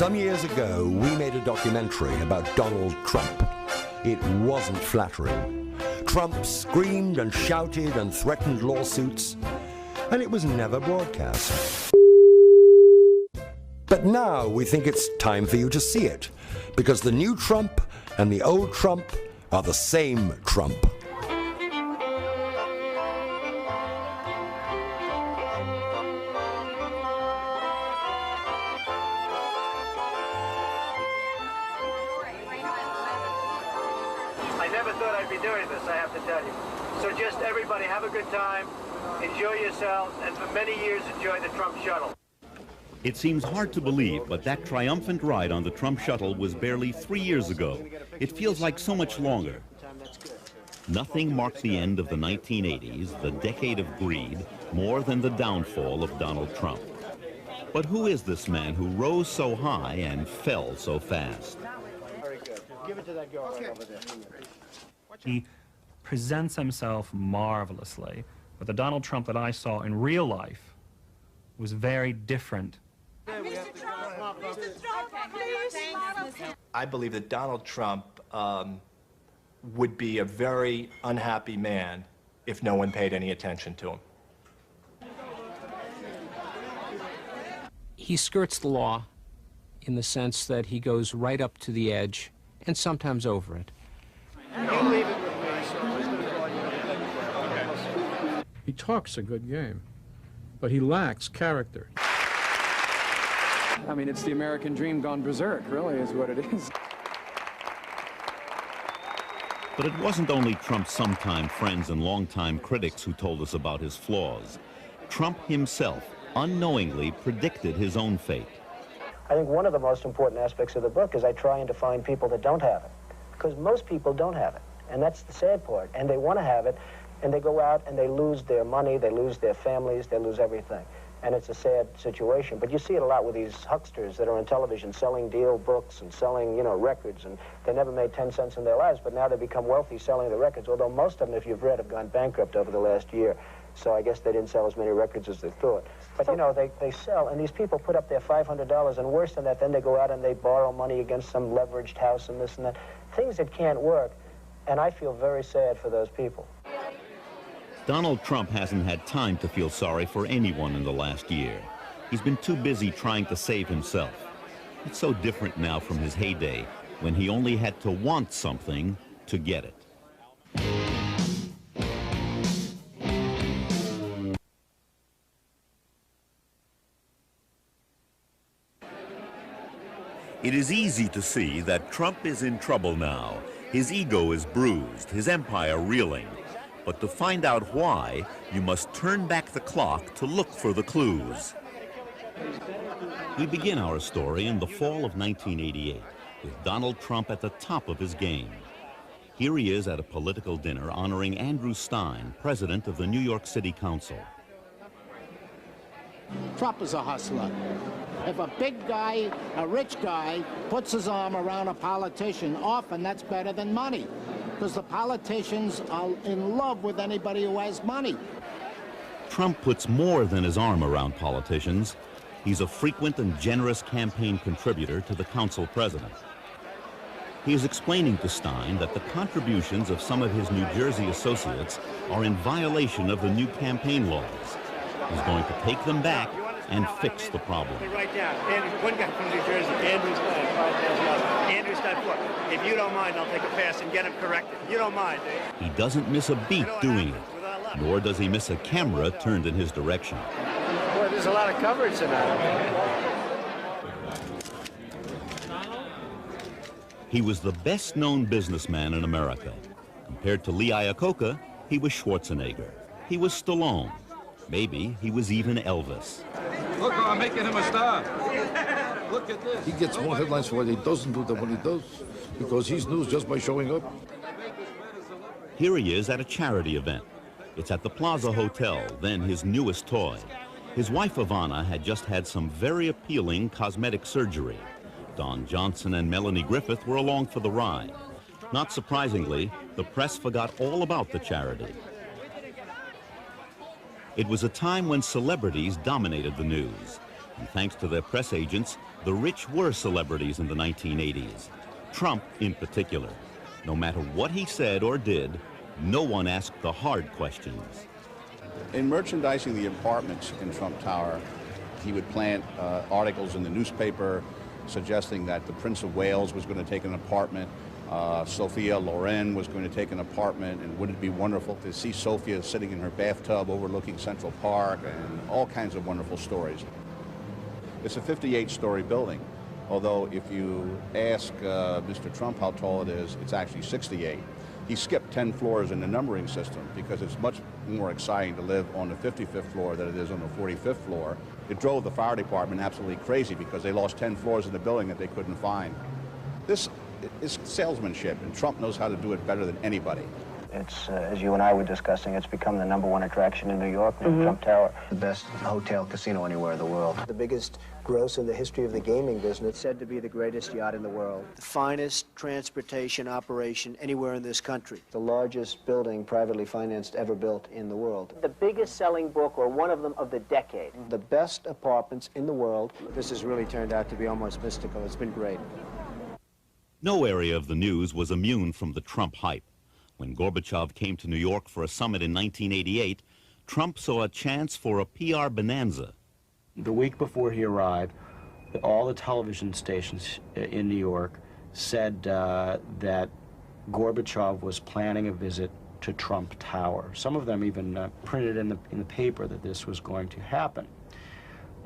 Some years ago, we made a documentary about Donald Trump. It wasn't flattering. Trump screamed and shouted and threatened lawsuits, and it was never broadcast. But now we think it's time for you to see it, because the new Trump and the old Trump are the same Trump. I never thought I'd be doing this, I have to tell you. So just everybody have a good time, enjoy yourselves, and for many years enjoy the Trump shuttle. It seems hard to believe, but that triumphant ride on the Trump shuttle was barely 3 years ago. It feels like so much longer. Nothing marked the end of the 1980s, the decade of greed, more than the downfall of Donald Trump. But who is this man who rose so high and fell so fast? Very good. Give it to that girl right over there. He presents himself marvelously, but the Donald Trump that I saw in real life was very different. I believe that Donald Trump would be a very unhappy man if no one paid any attention to him. He skirts the law in the sense that he goes right up to the edge and sometimes over it. You leave it with me. He talks a good game, but he lacks character. I mean, it's the American dream gone berserk, really, is what it is. But it wasn't only Trump's sometime friends and longtime critics who told us about his flaws. Trump himself unknowingly predicted his own fate. I think one of the most important aspects of the book is I try to find people that don't have it, because most people don't have it, and that's the sad part, and they want to have it, and they go out and they lose their money, they lose their families, they lose everything. And it's a sad situation. But you see it a lot with these hucksters that are on television selling deal books and selling, records, and they never made 10 cents in their lives, but now they become wealthy selling the records, although most of them, if you've read, have gone bankrupt over the last year. So I guess they didn't sell as many records as they thought. But, they sell, and these people put up their $500, and worse than that, then they go out and they borrow money against some leveraged house and this and that. Things that can't work, and I feel very sad for those people. Donald Trump hasn't had time to feel sorry for anyone in the last year. He's been too busy trying to save himself. It's so different now from his heyday, when he only had to want something to get it. It is easy to see that Trump is in trouble now. His ego is bruised, his empire reeling. But to find out why, you must turn back the clock to look for the clues. We begin our story in the fall of 1988, with Donald Trump at the top of his game. Here he is at a political dinner honoring Andrew Stein, president of the New York City Council. Trump is a hustler. If a big guy, a rich guy, puts his arm around a politician, often that's better than money, because the politicians are in love with anybody who has money. Trump puts more than his arm around politicians. He's a frequent and generous campaign contributor to the council president. He is explaining to Stein that the contributions of some of his New Jersey associates are in violation of the new campaign laws. He's going to take them back and fix the problem. Right down. One guy from New Jersey, Andrew Stein, $5,000. Andrew Stein, look, if you don't mind, I'll take a pass and get him corrected. You don't mind, eh? He doesn't miss a beat doing it, nor does he miss a camera turned in his direction. Boy, there's a lot of coverage tonight. He was the best-known businessman in America. Compared to Lee Iacocca, he was Schwarzenegger. He was Stallone. Maybe he was even Elvis. Look, I'm making him a star. Look at this. He gets more headlines for what he doesn't do than what he does, because he's news just by showing up. Here he is at a charity event. It's at the Plaza Hotel, then his newest toy. His wife, Ivana, had just had some very appealing cosmetic surgery. Don Johnson and Melanie Griffith were along for the ride. Not surprisingly, the press forgot all about the charity. It was a time when celebrities dominated the news. And thanks to their press agents, the rich were celebrities in the 1980s. Trump in particular. No matter what he said or did, no one asked the hard questions. In merchandising the apartments in Trump Tower, he would plant articles in the newspaper suggesting that the Prince of Wales was going to take an apartment, Sophia Loren was going to take an apartment, and wouldn't it be wonderful to see Sophia sitting in her bathtub overlooking Central Park, and all kinds of wonderful stories. It's a 58-story building, although if you ask Mr. Trump how tall it is, it's actually 68. He skipped 10 floors in the numbering system because it's much more exciting to live on the 55th floor than it is on the 45th floor. It drove the fire department absolutely crazy because they lost 10 floors in the building that they couldn't find. This is salesmanship, and Trump knows how to do it better than anybody. It's, as you and I were discussing, it's become the #1 attraction in New York, the Trump Tower. The best hotel casino anywhere in the world. The biggest gross in the history of the gaming business. Said to be the greatest yacht in the world. The finest transportation operation anywhere in this country. The largest building privately financed ever built in the world. The biggest selling book, or one of them, of the decade. The best apartments in the world. This has really turned out to be almost mystical. It's been great. No area of the news was immune from the Trump hype. When Gorbachev came to New York for a summit in 1988, Trump saw a chance for a PR bonanza. The week before he arrived, all the television stations in New York said that Gorbachev was planning a visit to Trump Tower. Some of them even printed in the paper that this was going to happen.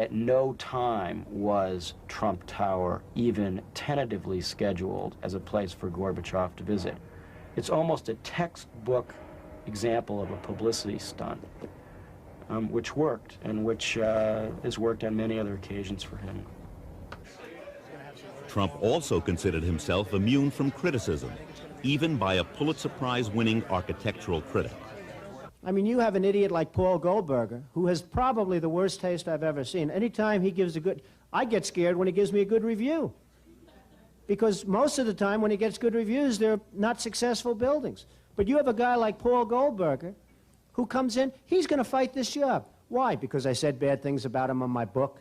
At no time was Trump Tower even tentatively scheduled as a place for Gorbachev to visit. It's almost a textbook example of a publicity stunt, which worked, and which has worked on many other occasions for him. Trump also considered himself immune from criticism, even by a Pulitzer Prize-winning architectural critic. I mean, you have an idiot like Paul Goldberger, who has probably the worst taste I've ever seen. Anytime he gives a good... I get scared when he gives me a good review. Because most of the time when he gets good reviews, they're not successful buildings. But you have a guy like Paul Goldberger who comes in, he's going to fight this job. Why? Because I said bad things about him in my book?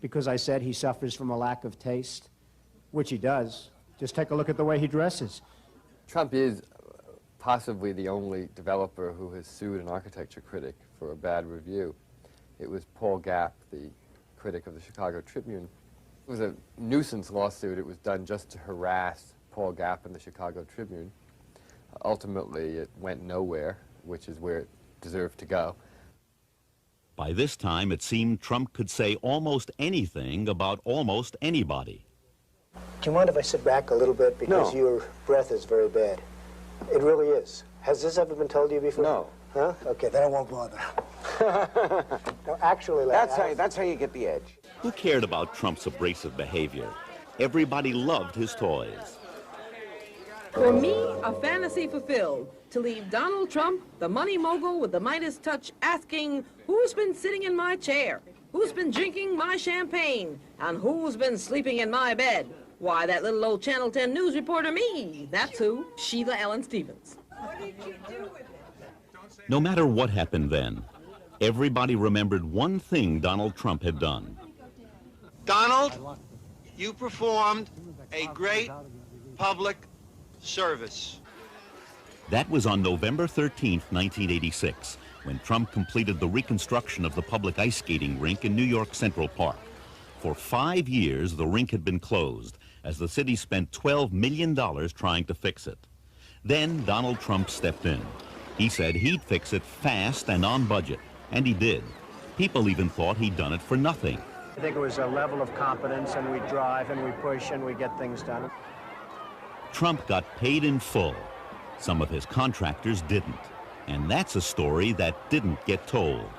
Because I said he suffers from a lack of taste? Which he does. Just take a look at the way he dresses. Trump is possibly the only developer who has sued an architecture critic for a bad review. It was Paul Gapp, the critic of the Chicago Tribune. It was a nuisance lawsuit. It was done just to harass Paul Gapp and the Chicago Tribune. Ultimately, it went nowhere, which is where it deserved to go. By this time, it seemed Trump could say almost anything about almost anybody. Do you mind if I sit back a little bit? Because your breath is very bad. It really is. Has this ever been told to you before? No. Huh? Okay, then I won't bother. No, actually, that's how you get the edge. Who cared about Trump's abrasive behavior? Everybody loved his toys. For me, a fantasy fulfilled, to leave Donald Trump, the money mogul with the Midas touch, asking, who's been sitting in my chair? Who's been drinking my champagne? And who's been sleeping in my bed? Why, that little old Channel 10 news reporter me. That's who, Sheila Ellen Stevens. What did you do with it? No matter what happened then, everybody remembered one thing Donald Trump had done. Donald, you performed a great public service. That was on November 13th, 1986, when Trump completed the reconstruction of the public ice skating rink in New York Central Park. For 5 years, the rink had been closed, as the city spent $12 million trying to fix it. Then Donald Trump stepped in. He said he'd fix it fast and on budget, and he did. People even thought he'd done it for nothing. I think it was a level of competence, and we drive, and we push, and we get things done. Trump got paid in full. Some of his contractors didn't. And that's a story that didn't get told.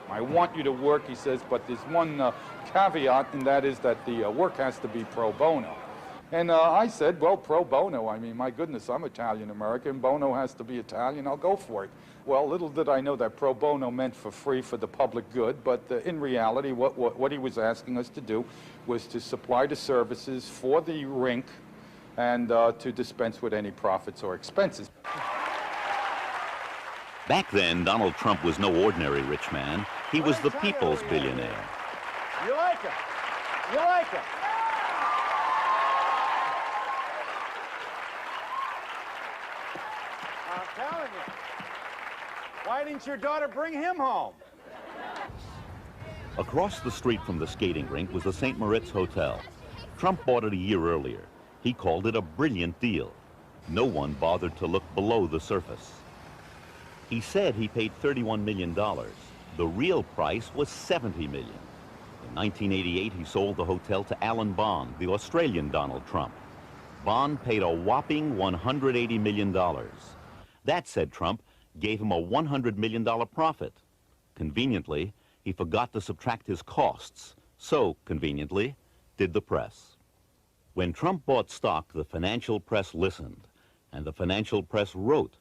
I want you to work, he says, but there's one caveat, and that is that the work has to be pro bono. And I said, well, pro bono, I mean, my goodness, I'm Italian-American. Bono has to be Italian, I'll go for it. Well, little did I know that pro bono meant for free for the public good, but in reality, what he was asking us to do was to supply the services for the rink and to dispense with any profits or expenses. Back then, Donald Trump was no ordinary rich man. He was the people's billionaire. You like him? You like him? I'm telling you. Why didn't your daughter bring him home? Across the street from the skating rink was the St. Moritz Hotel. Trump bought it a year earlier. He called it a brilliant deal. No one bothered to look below the surface. He said he paid $31 million. The real price was $70 million. In 1988, he sold the hotel to Alan Bond, the Australian Donald Trump. Bond paid a whopping $180 million. That, said Trump, gave him a $100 million profit. Conveniently, he forgot to subtract his costs. So, conveniently, did the press. When Trump bought stock, the financial press listened, and the financial press wrote,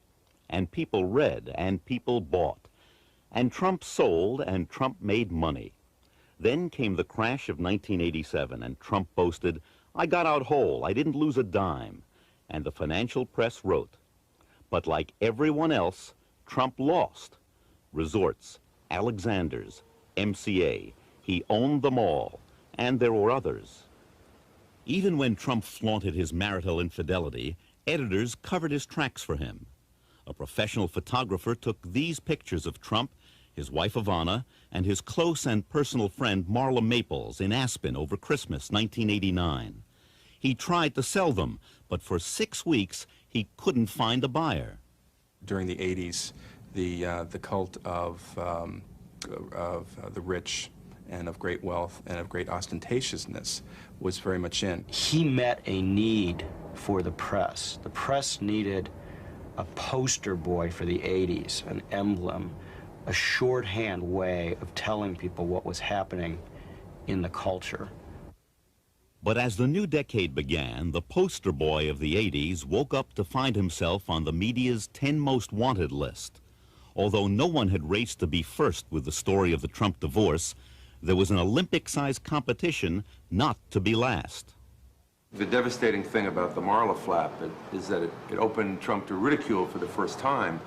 and people read, and people bought. And Trump sold, and Trump made money. Then came the crash of 1987, and Trump boasted, "I got out whole, I didn't lose a dime." And the financial press wrote. But like everyone else, Trump lost. Resorts, Alexander's, MCA, he owned them all, and there were others. Even when Trump flaunted his marital infidelity, editors covered his tracks for him. A professional photographer took these pictures of Trump, his wife Ivana, and his close and personal friend Marla Maples in Aspen over Christmas 1989. He tried to sell them, but for 6 weeks he couldn't find a buyer. During the 80s, the cult of the rich and of great wealth and of great ostentatiousness was very much in. He met a need for the press. The press needed a poster boy for the 80s, an emblem, a shorthand way of telling people what was happening in the culture. But as the new decade began, the poster boy of the 80s woke up to find himself on the media's 10 most wanted list. Although no one had raced to be first with the story of the Trump divorce, there was an Olympic-sized competition not to be last. The devastating thing about the Marla flap is that it opened Trump to ridicule for the first time,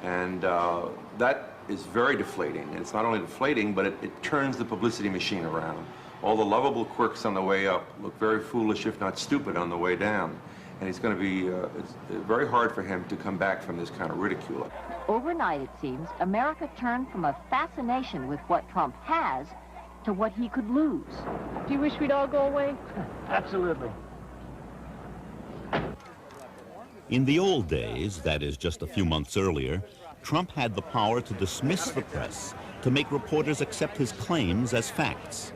and that is very deflating. And it's not only deflating, but it turns the publicity machine around. All the lovable quirks on the way up look very foolish, if not stupid, on the way down. And it's going to be it's very hard for him to come back from this kind of ridicule. Overnight, it seems, America turned from a fascination with what Trump has to what he could lose. Do you wish we'd all go away? Absolutely. In the old days, that is just a few months earlier, Trump had the power to dismiss the press, to make reporters accept his claims as facts.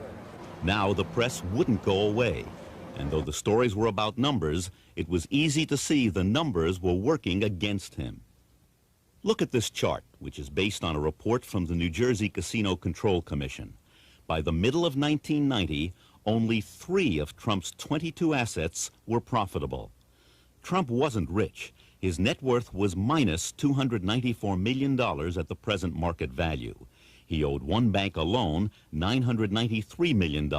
Now the press wouldn't go away, and though the stories were about numbers, it was easy to see the numbers were working against him. Look at this chart, which is based on a report from the New Jersey Casino Control Commission. By the middle of 1990, only 3 of Trump's 22 assets were profitable. Trump wasn't rich. His net worth was minus $294 million at the present market value. He owed one bank alone $993 million,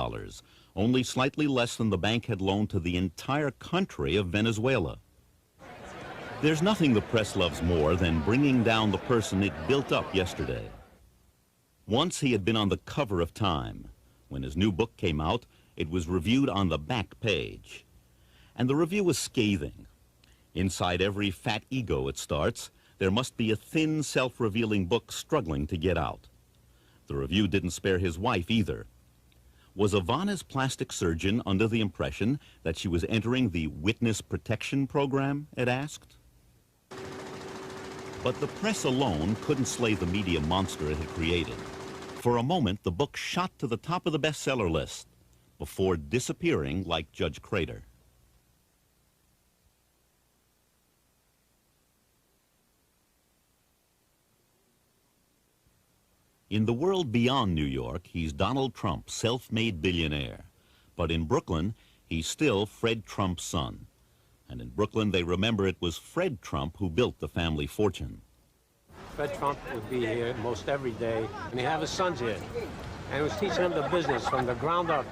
only slightly less than the bank had loaned to the entire country of Venezuela. There's nothing the press loves more than bringing down the person it built up yesterday. Once he had been on the cover of Time. When his new book came out, it was reviewed on the back page. And the review was scathing. Inside every fat ego it starts, there must be a thin, self-revealing book struggling to get out. The review didn't spare his wife either. Was Ivana's plastic surgeon under the impression that she was entering the witness protection program, it asked? But the press alone couldn't slay the media monster it had created. For a moment, the book shot to the top of the bestseller list before disappearing like Judge Crater. In the world beyond New York, he's Donald Trump, self-made billionaire. But in Brooklyn, he's still Fred Trump's son. And in Brooklyn, they remember it was Fred Trump who built the family fortune. Fred Trump would be here most every day, and he had his sons here. And he was teaching them the business from the ground up.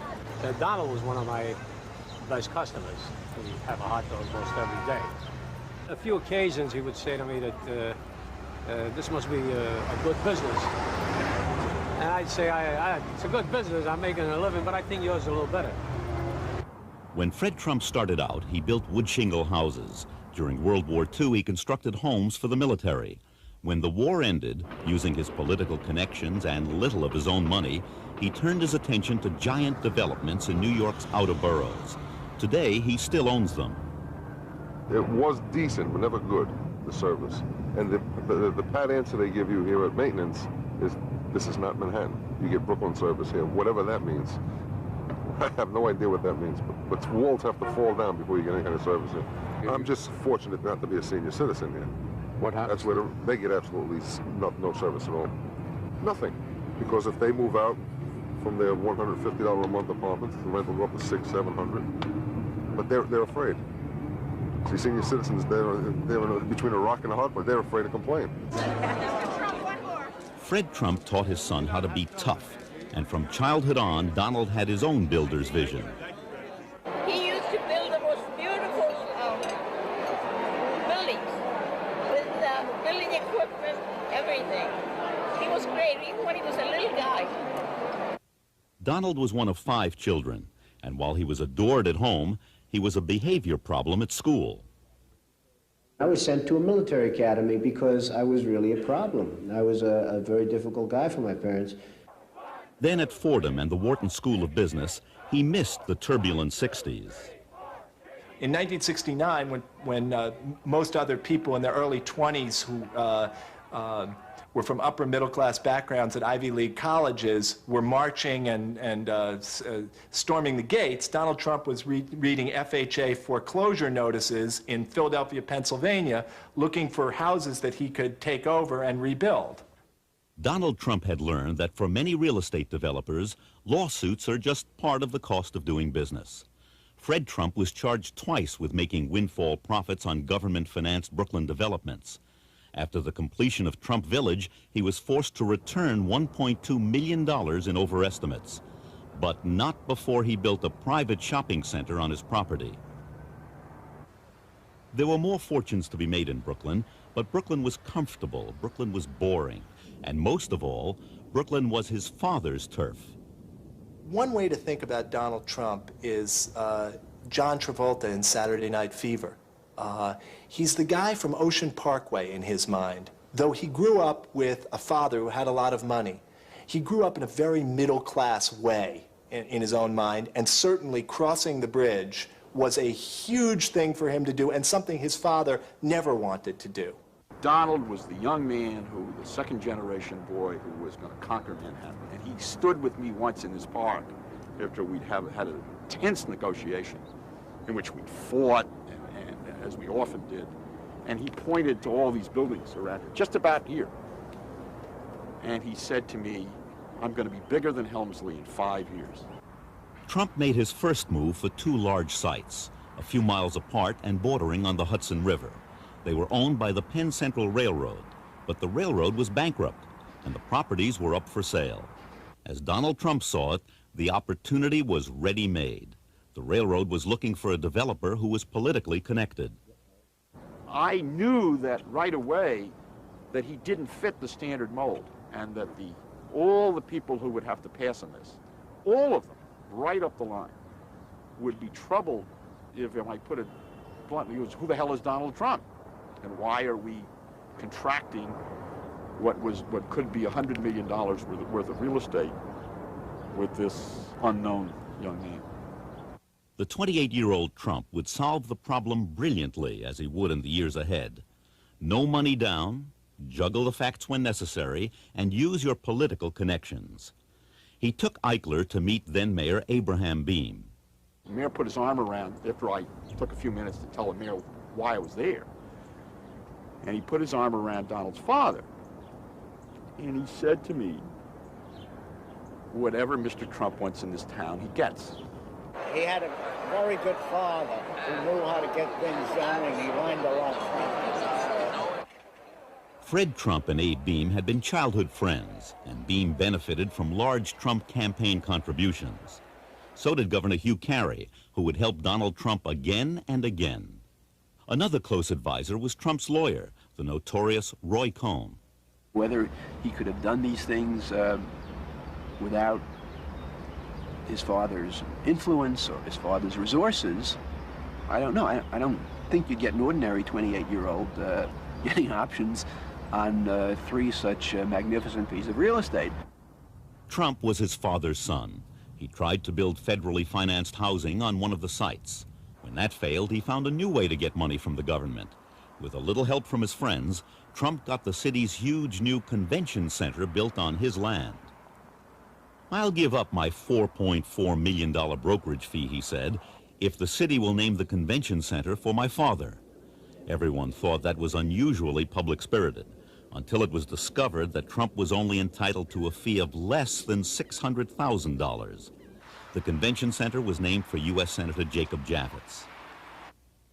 Donald was one of my best customers. We have a hot dog most every day. A few occasions he would say to me that this must be a good business. And I'd say it's a good business. I'm making a living, but I think yours is a little better. When Fred Trump started out, he built wood shingle houses. During World War II, he constructed homes for the military. When the war ended, using his political connections and little of his own money, he turned his attention to giant developments in New York's outer boroughs. Today, he still owns them. It was decent, but never good, the service. And the pat answer they give you here at maintenance is, this is not Manhattan. You get Brooklyn service here, whatever that means. I have no idea what that means, but walls have to fall down before you get any kind of service here. I'm just fortunate not to be a senior citizen here. What happens? That's where they get absolutely no service at all. Nothing. Because if they move out from their $150 a month apartments, the rent will go up to $600, $700. But they're afraid. See, senior citizens, they're between a rock and a hard place. They're afraid to complain. Fred Trump taught his son how to be tough. And from childhood on, Donald had his own builder's vision. He used to build the most beautiful buildings with building equipment, everything. He was great, even when he was a little guy. Donald was one of 5 children, and while he was adored at home, he was a behavior problem at school. I was sent to a military academy because I was really a problem. I was a very difficult guy for my parents. Then at Fordham and the Wharton School of Business, he missed the turbulent 60s. In 1969, when most other people in their early 20s who were from upper middle class backgrounds at Ivy League colleges were marching and storming the gates, Donald Trump was reading FHA foreclosure notices in Philadelphia, Pennsylvania, looking for houses that he could take over and rebuild. Donald Trump had learned that for many real estate developers, lawsuits are just part of the cost of doing business. Fred Trump was charged twice with making windfall profits on government-financed Brooklyn developments. After the completion of Trump Village, he was forced to return $1.2 million in overestimates, but not before he built a private shopping center on his property. There were more fortunes to be made in Brooklyn, but Brooklyn was comfortable, Brooklyn was boring, and most of all, Brooklyn was his father's turf. One way to think about Donald Trump is John Travolta in Saturday Night Fever. He's the guy from Ocean Parkway in his mind. Though he grew up with a father who had a lot of money, he grew up in a very middle-class way in his own mind, and certainly crossing the bridge was a huge thing for him to do and something his father never wanted to do. Donald was the young man who, the second-generation boy who was going to conquer Manhattan. And he stood with me once in his park after we'd had an intense negotiation in which we fought, and as we often did. And he pointed to all these buildings around just about here. And he said to me, I'm going to be bigger than Helmsley in 5 years. Trump made his first move for 2 large sites, a few miles apart and bordering on the Hudson River. They were owned by the Penn Central Railroad, but the railroad was bankrupt, and the properties were up for sale. As Donald Trump saw it, the opportunity was ready-made. The railroad was looking for a developer who was politically connected. I knew that right away that he didn't fit the standard mold, and that all the people who would have to pass on this, all of them, right up the line, would be troubled if I put it bluntly, who the hell is Donald Trump? And why are we contracting what could be $100 million worth of real estate with this unknown young man? The 28-year-old Trump would solve the problem brilliantly, as he would in the years ahead. No money down, juggle the facts when necessary, and use your political connections. He took Eichler to meet then-Mayor Abraham Beame. The mayor put his arm around, after I took a few minutes to tell the mayor why I was there, and he put his arm around Donald's father, and he said to me, whatever Mr. Trump wants in this town, he gets. He had a very good father who knew how to get things done, and he learned a lot from him. Fred Trump and Abe Beame had been childhood friends, and Beame benefited from large Trump campaign contributions. So did Governor Hugh Carey, who would help Donald Trump again and again. Another close advisor was Trump's lawyer, the notorious Roy Cohn. Whether he could have done these things without his father's influence or his father's resources, I don't know. I don't think you'd get an ordinary 28-year-old getting options on 3 such magnificent pieces of real estate. Trump was his father's son. He tried to build federally financed housing on one of the sites. When that failed, he found a new way to get money from the government. With a little help from his friends, Trump got the city's huge new convention center built on his land. "I'll give up my $4.4 million brokerage fee," he said, "if the city will name the convention center for my father." Everyone thought that was unusually public-spirited, until it was discovered that Trump was only entitled to a fee of less than $600,000. The convention center was named for U.S. Senator Jacob Javits.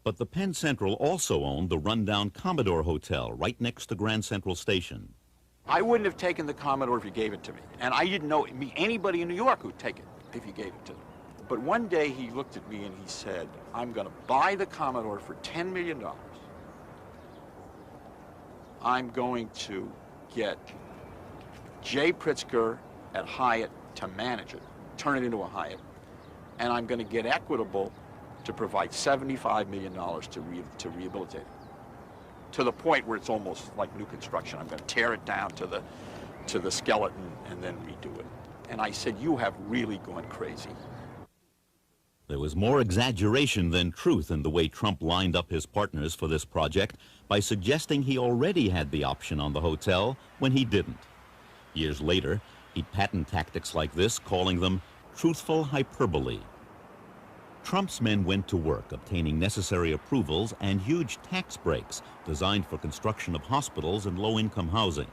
But the Penn Central also owned the rundown Commodore Hotel right next to Grand Central Station. I wouldn't have taken the Commodore if you gave it to me. And I didn't know anybody in New York who'd take it if you gave it to them. But one day he looked at me and he said, "I'm going to buy the Commodore for $10 million. I'm going to get Jay Pritzker at Hyatt to manage it, turn it into a Hyatt. And I'm going to get Equitable to provide $75 million to rehabilitate it. To the point where it's almost like new construction. I'm going to tear it down to the skeleton and then redo it." And I said, "You have really gone crazy." There was more exaggeration than truth in the way Trump lined up his partners for this project by suggesting he already had the option on the hotel when he didn't. Years later, he'd patent tactics like this, calling them truthful hyperbole. Trump's men went to work obtaining necessary approvals and huge tax breaks designed for construction of hospitals and low-income housing.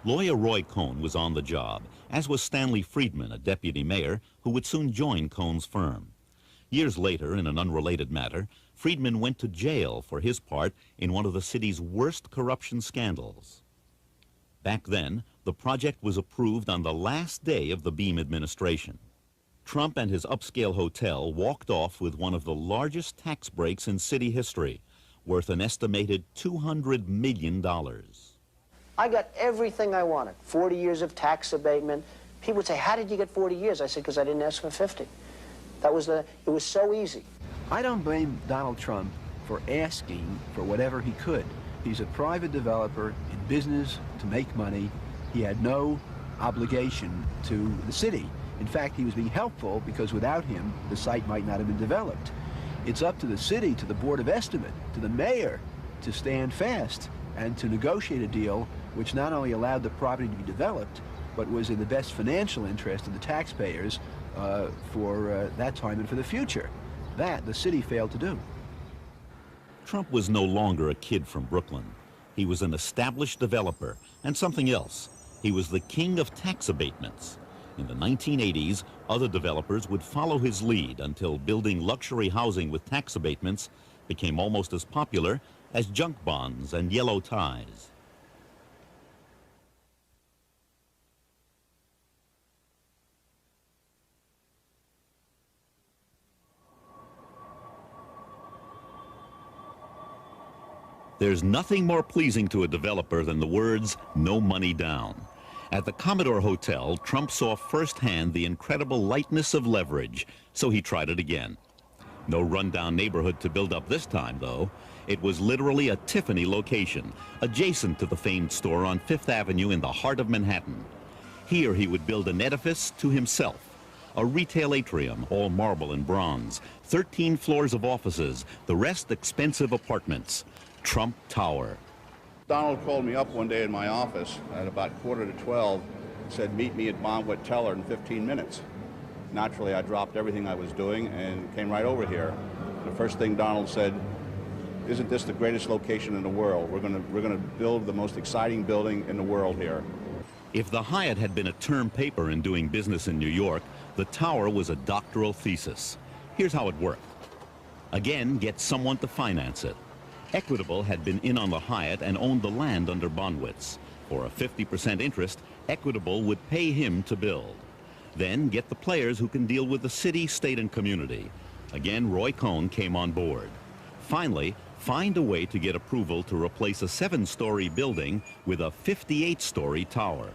Lawyer Roy Cohn was on the job, as was Stanley Friedman, a deputy mayor who would soon join Cohn's firm. Years later, in an unrelated matter, Friedman went to jail for his part in one of the city's worst corruption scandals. Back then, the project was approved on the last day of the Beam administration. Trump and his upscale hotel walked off with one of the largest tax breaks in city history, worth an estimated $200 million. I got everything I wanted. 40 years of tax abatement. People would say, "How did you get 40 years? I said, "Because I didn't ask for 50. It was so easy. I don't blame Donald Trump for asking for whatever he could. He's a private developer in business to make money. He had no obligation to the city. In fact, he was being helpful because without him, the site might not have been developed. It's up to the city, to the Board of Estimate, to the mayor to stand fast and to negotiate a deal which not only allowed the property to be developed, but was in the best financial interest of the taxpayers for that time and for the future. That the city failed to do. Trump was no longer a kid from Brooklyn. He was an established developer and something else. He was the king of tax abatements. In the 1980s, other developers would follow his lead until building luxury housing with tax abatements became almost as popular as junk bonds and yellow ties. There's nothing more pleasing to a developer than the words, "no money down." At the Commodore Hotel, Trump saw firsthand the incredible lightness of leverage, so he tried it again. No rundown neighborhood to build up this time, though. It was literally a Tiffany location, adjacent to the famed store on Fifth Avenue in the heart of Manhattan. Here he would build an edifice to himself, a retail atrium, all marble and bronze, 13 floors of offices, the rest expensive apartments. Trump Tower. Donald called me up one day in my office at about 11:45 and said, "Meet me at Bonwit Teller in 15 minutes. Naturally, I dropped everything I was doing and came right over here. The first thing Donald said, "Isn't this the greatest location in the world? We're going to build the most exciting building in the world here." If the Hyatt had been a term paper in doing business in New York, the Tower was a doctoral thesis. Here's how it worked. Again, get someone to finance it. Equitable had been in on the Hyatt and owned the land under Bonwitz. For a 50% interest, Equitable would pay him to build. Then get the players who can deal with the city, state, and community. Again, Roy Cohn came on board. Finally, find a way to get approval to replace a 7-story building with a 58-story tower.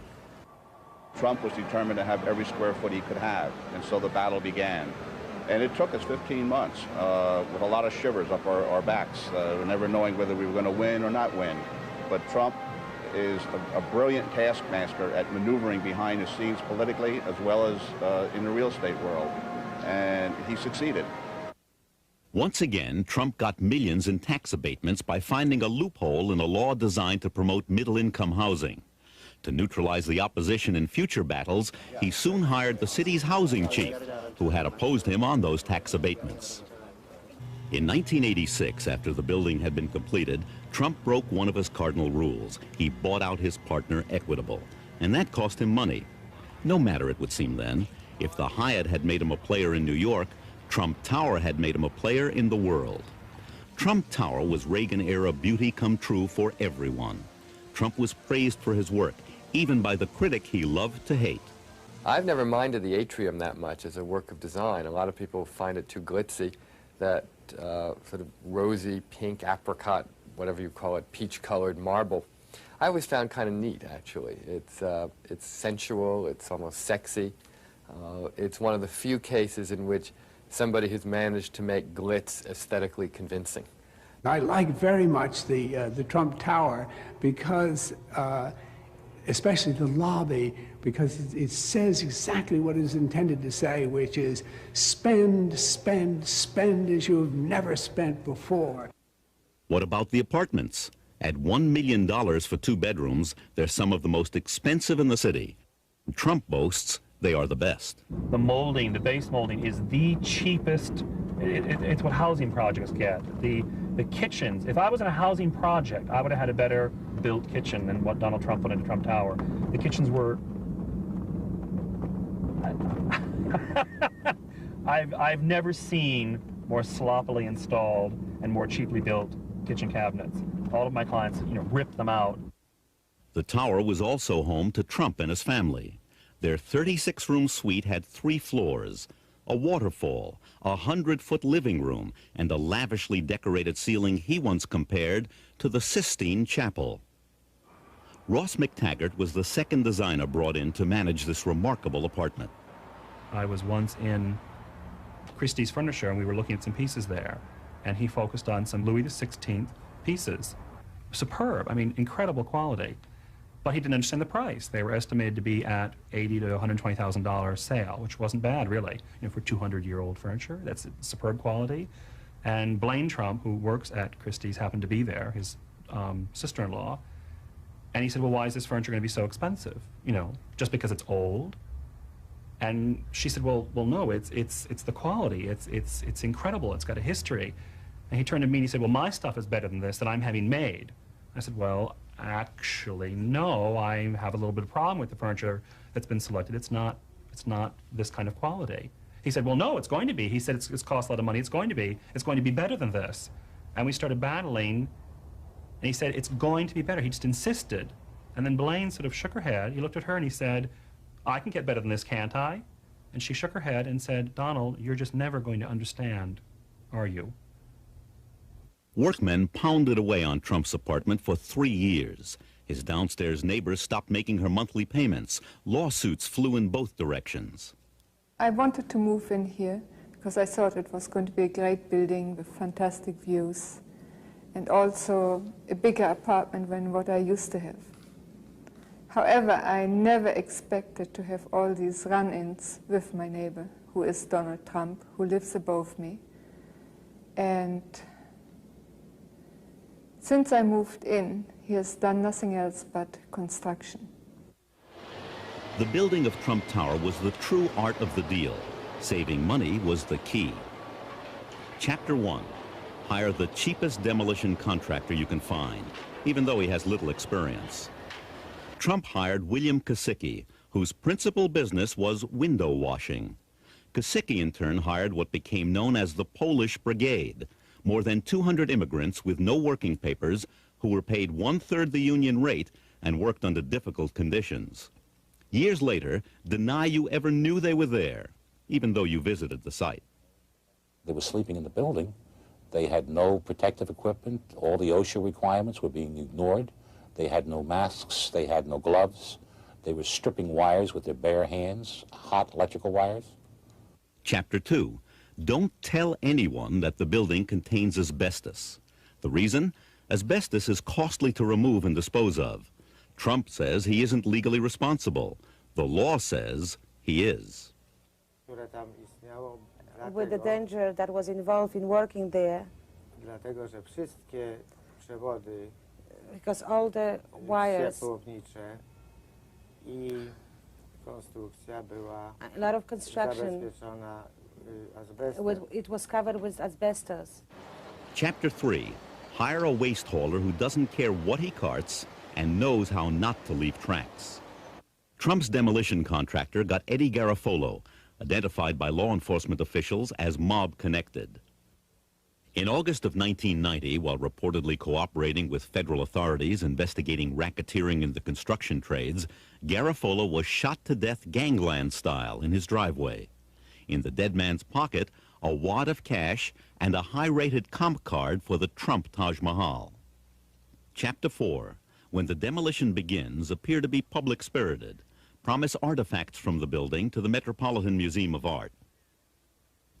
Trump was determined to have every square foot he could have, and so the battle began. And it took us 15 months with a lot of shivers up our backs, never knowing whether we were going to win or not win. But Trump is a brilliant taskmaster at maneuvering behind the scenes politically as well as in the real estate world, and he succeeded. Once again, Trump got millions in tax abatements by finding a loophole in a law designed to promote middle-income housing. To neutralize the opposition in future battles, he soon hired the city's housing chief, who had opposed him on those tax abatements. In 1986, after the building had been completed, Trump broke one of his cardinal rules. He bought out his partner Equitable, and that cost him money. No matter, it would seem then, if the Hyatt had made him a player in New York, Trump Tower had made him a player in the world. Trump Tower was Reagan-era beauty come true for everyone. Trump was praised for his work, even by the critic he loved to hate. I've never minded the atrium that much as a work of design. A lot of people find it too glitzy, that sort of rosy, pink, apricot, whatever you call it, peach-colored marble. I always found kind of neat, actually. It's sensual, it's almost sexy. It's one of the few cases in which somebody has managed to make glitz aesthetically convincing. I like very much the Trump Tower because, especially the lobby, because it says exactly what it's intended to say, which is spend, spend, spend as you have never spent before. What about the apartments? At $1 million for 2 bedrooms, they're some of the most expensive in the city. Trump boasts they are the best. The molding, the base molding, is the cheapest. It's what housing projects get. The kitchens, if I was in a housing project, I would have had a better built kitchen than what Donald Trump put into Trump Tower. The kitchens were... I've never seen more sloppily installed and more cheaply built kitchen cabinets. All of my clients, ripped them out. The tower was also home to Trump and his family. Their 36-room suite had 3 floors, a waterfall, a 100-foot living room, and a lavishly decorated ceiling he once compared to the Sistine Chapel. Ross McTaggart was the second designer brought in to manage this remarkable apartment. I was once in Christie's Furniture, and we were looking at some pieces there, and he focused on some Louis XVI pieces. Superb, incredible quality. But he didn't understand the price. They were estimated to be at $80,000 to $120,000 sale, which wasn't bad, really. For 200-year-old furniture, that's superb quality. And Blaine Trump, who works at Christie's, happened to be there, his sister-in-law. And he said, well, why is this furniture going to be so expensive? Just because it's old? And she said, well, no, it's the quality. It's incredible. It's got a history. And he turned to me and he said, well, my stuff is better than this that I'm having made. I said, well, actually, no, I have a little bit of problem with the furniture that's been selected. It's not this kind of quality. He said, well, no, it's going to be. He said, it's cost a lot of money. It's going to be better than this. And we started battling, and he said, it's going to be better. He just insisted. And then Blaine sort of shook her head. He looked at her and he said, I can get better than this, can't I? And she shook her head and said, Donald, you're just never going to understand, are you? Workmen pounded away on Trump's apartment for 3 years. His downstairs neighbors stopped making her monthly payments. Lawsuits flew in both directions. I wanted to move in here because I thought it was going to be a great building with fantastic views and also a bigger apartment than what I used to have. However, I never expected to have all these run-ins with my neighbor, who is Donald Trump, who lives above me. And since I moved in, he has done nothing else but construction. The building of Trump Tower was the true art of the deal. Saving money was the key. Chapter 1. Hire the cheapest demolition contractor you can find, even though he has little experience. Trump hired William Kosicki, whose principal business was window washing. Kosicki, in turn, hired what became known as the Polish Brigade, more than 200 immigrants with no working papers who were paid 1/3 the union rate and worked under difficult conditions. Years later, deny you ever knew they were there, even though you visited the site. They were sleeping in the building. They had no protective equipment. All the OSHA requirements were being ignored. They had no masks. They had no gloves. They were stripping wires with their bare hands, hot electrical wires. Chapter 2. Don't tell anyone that the building contains asbestos. The reason? Asbestos is costly to remove and dispose of. Trump says he isn't legally responsible. The law says he is. With the danger that was involved in working there, because all the wires, a lot of construction, it was covered with asbestos. Chapter 3. Hire a waste hauler who doesn't care what he carts and knows how not to leave tracks. Trump's demolition contractor got Eddie Garofolo, identified by law enforcement officials as mob-connected. In August of 1990, while reportedly cooperating with federal authorities investigating racketeering in the construction trades, Garofolo was shot to death gangland style in his driveway. In the dead man's pocket, a wad of cash and a high-rated comp card for the Trump Taj Mahal. Chapter 4. When the demolition begins, appear to be public-spirited. Promise artifacts from the building to the Metropolitan Museum of Art.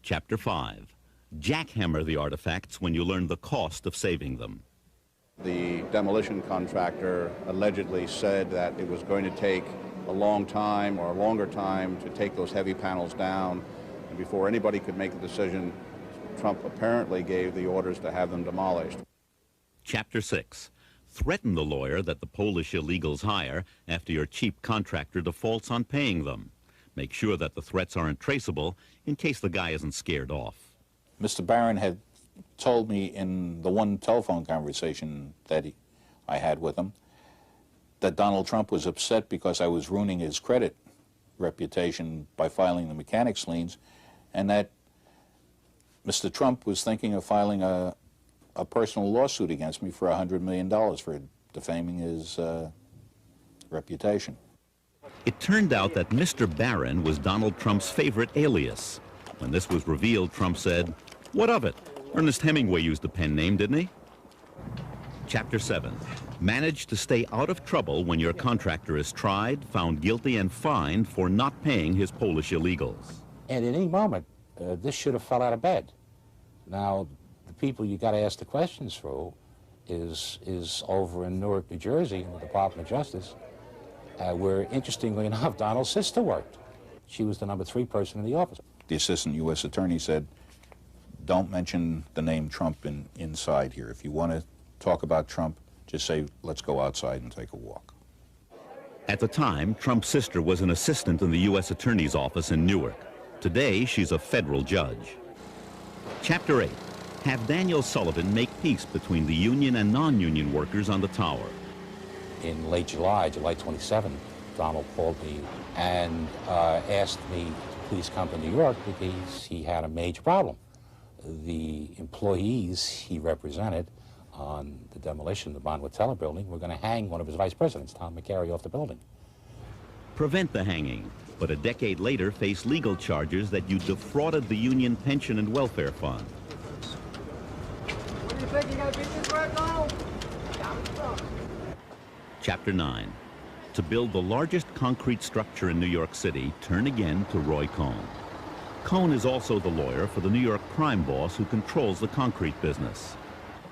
Chapter 5. Jackhammer the artifacts when you learn the cost of saving them. The demolition contractor allegedly said that it was going to take a long time or a longer time to take those heavy panels down. And before anybody could make a decision, Trump apparently gave the orders to have them demolished. Chapter 6. Threaten the lawyer that the Polish illegals hire after your cheap contractor defaults on paying them. Make sure that the threats aren't traceable in case the guy isn't scared off. Mr. Barron had told me in the one telephone conversation that I had with him that Donald Trump was upset because I was ruining his credit reputation by filing the mechanics liens, and that Mr. Trump was thinking of filing a personal lawsuit against me for $100 million for defaming his reputation. It turned out that Mr. Barron was Donald Trump's favorite alias. When this was revealed, Trump said, "What of it? Ernest Hemingway used the pen name, didn't he?" Chapter 7. Manage to stay out of trouble when your contractor is tried, found guilty, and fined for not paying his Polish illegals. And at any moment, this should have fell out of bed. Now, the people you got to ask the questions through is over in Newark, New Jersey, in the Department of Justice, where, interestingly enough, Donald's sister worked. She was the number 3 person in the office. The assistant U.S. attorney said, don't mention the name Trump inside here. If you want to talk about Trump, just say, let's go outside and take a walk. At the time, Trump's sister was an assistant in the U.S. Attorney's office in Newark. Today, she's a federal judge. Chapter 8. Have Daniel Sullivan make peace between the union and non-union workers on the tower. In late July, July 27, Donald called me and asked me to please come to New York because he had a major problem. The employees he represented on the demolition of the Bonwit Teller building were going to hang one of his vice presidents, Tom McCary, off the building. Prevent the hanging, but a decade later face legal charges that you defrauded the union pension and welfare fund. What do you think? You got to beat this right now? Chapter 9. To build the largest concrete structure in New York City, turn again to Roy Cohn. Cohn is also the lawyer for the New York crime boss who controls the concrete business.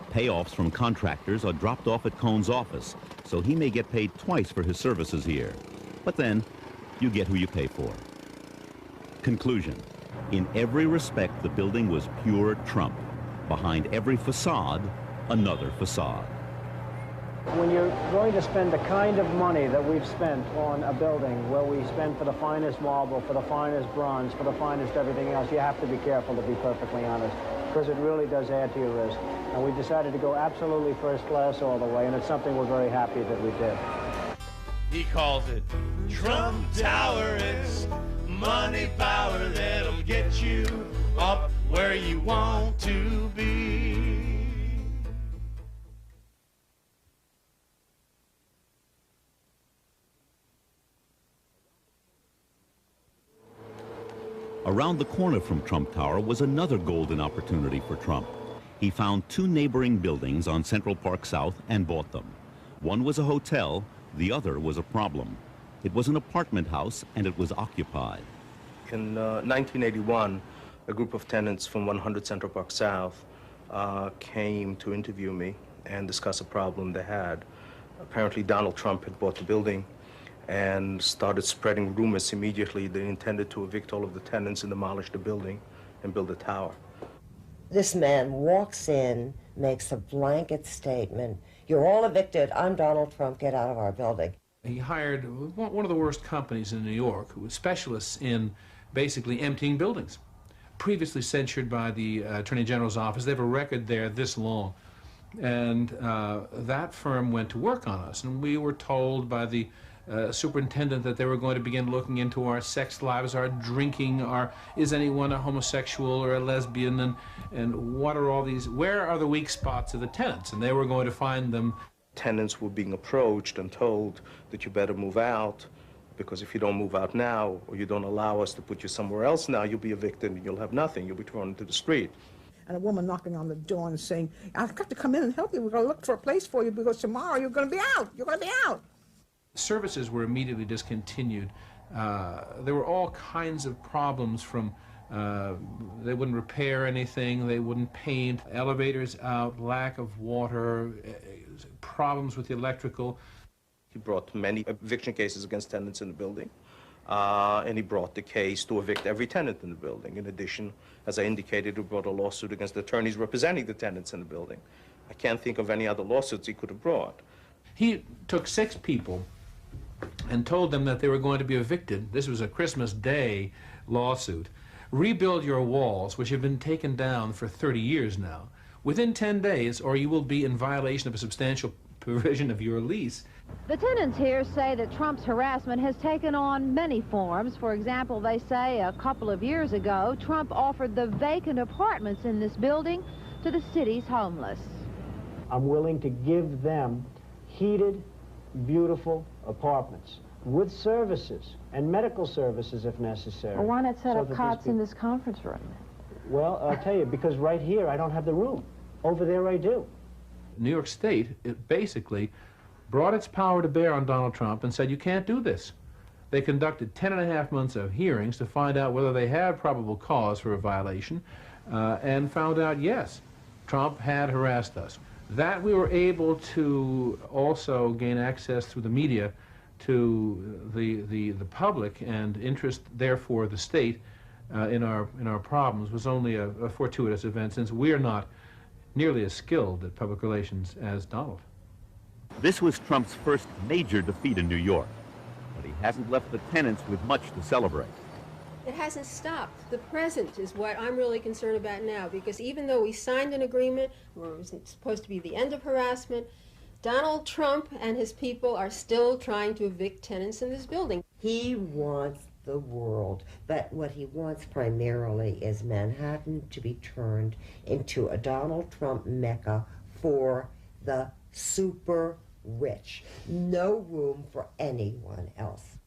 Payoffs from contractors are dropped off at Cohn's office, so he may get paid twice for his services here. But then, you get who you pay for. Conclusion. In every respect, the building was pure Trump. Behind every facade, another facade. When you're going to spend the kind of money that we've spent on a building where we spend for the finest marble, for the finest bronze, for the finest everything else, you have to be careful, to be perfectly honest, because it really does add to your risk. And we decided to go absolutely first class all the way, and it's something we're very happy that we did. He calls it Trump Tower. It's money power that'll get you up where you want to be. Around the corner from Trump Tower was another golden opportunity for Trump. He found 2 neighboring buildings on Central Park South and bought them. One was a hotel, the other was a problem. It was an apartment house, and it was occupied. In 1981, a group of tenants from 100 Central Park South came to interview me and discuss a problem they had. Apparently, Donald Trump had bought the building and started spreading rumors immediately. They intended to evict all of the tenants and demolish the building and build a tower. This man walks in, makes a blanket statement. You're all evicted. I'm Donald Trump. Get out of our building. He hired one of the worst companies in New York, who was specialists in basically emptying buildings. Previously censured by the Attorney General's office. They have a record there this long. And that firm went to work on us. And we were told by the superintendent that they were going to begin looking into our sex lives, our drinking, is anyone a homosexual or a lesbian, and what are all these, where are the weak spots of the tenants? And they were going to find them. Tenants were being approached and told that you better move out, because if you don't move out now, or you don't allow us to put you somewhere else now, you'll be evicted and you'll have nothing. You'll be thrown into the street. And a woman knocking on the door and saying, I've got to come in and help you. We're going to look for a place for you because tomorrow you're going to be out. You're going to be out. Services were immediately discontinued. There were all kinds of problems from they wouldn't repair anything, they wouldn't paint, elevators out, lack of water, problems with the electrical. He brought many eviction cases against tenants in the building, and he brought the case to evict every tenant in the building. In addition, as I indicated, he brought a lawsuit against the attorneys representing the tenants in the building. I can't think of any other lawsuits he could have brought. He took 6 people and told them that they were going to be evicted. This was a Christmas Day lawsuit. Rebuild your walls, which have been taken down for 30 years now, within 10 days, or you will be in violation of a substantial provision of your lease. The tenants here say that Trump's harassment has taken on many forms. For example, they say a couple of years ago, Trump offered the vacant apartments in this building to the city's homeless. I'm willing to give them heated, beautiful apartments with services and medical services if necessary. Well, why not set up cots in this conference room? Well, I'll tell you, because right here I don't have the room. Over there I do. New York State, it basically brought its power to bear on Donald Trump and said, you can't do this. They conducted 10.5 months of hearings to find out whether they had probable cause for a violation, and found out, yes, Trump had harassed us. That we were able to also gain access through the media to the public and interest, therefore, the state in our problems was only a fortuitous event, since we are not nearly as skilled at public relations as Donald. This was Trump's first major defeat in New York, but he hasn't left the tenants with much to celebrate. It hasn't stopped. The present is what I'm really concerned about now, because even though we signed an agreement where it was supposed to be the end of harassment, Donald Trump and his people are still trying to evict tenants in this building. He wants the world, but what he wants primarily is Manhattan to be turned into a Donald Trump mecca for the super rich. No room for anyone else.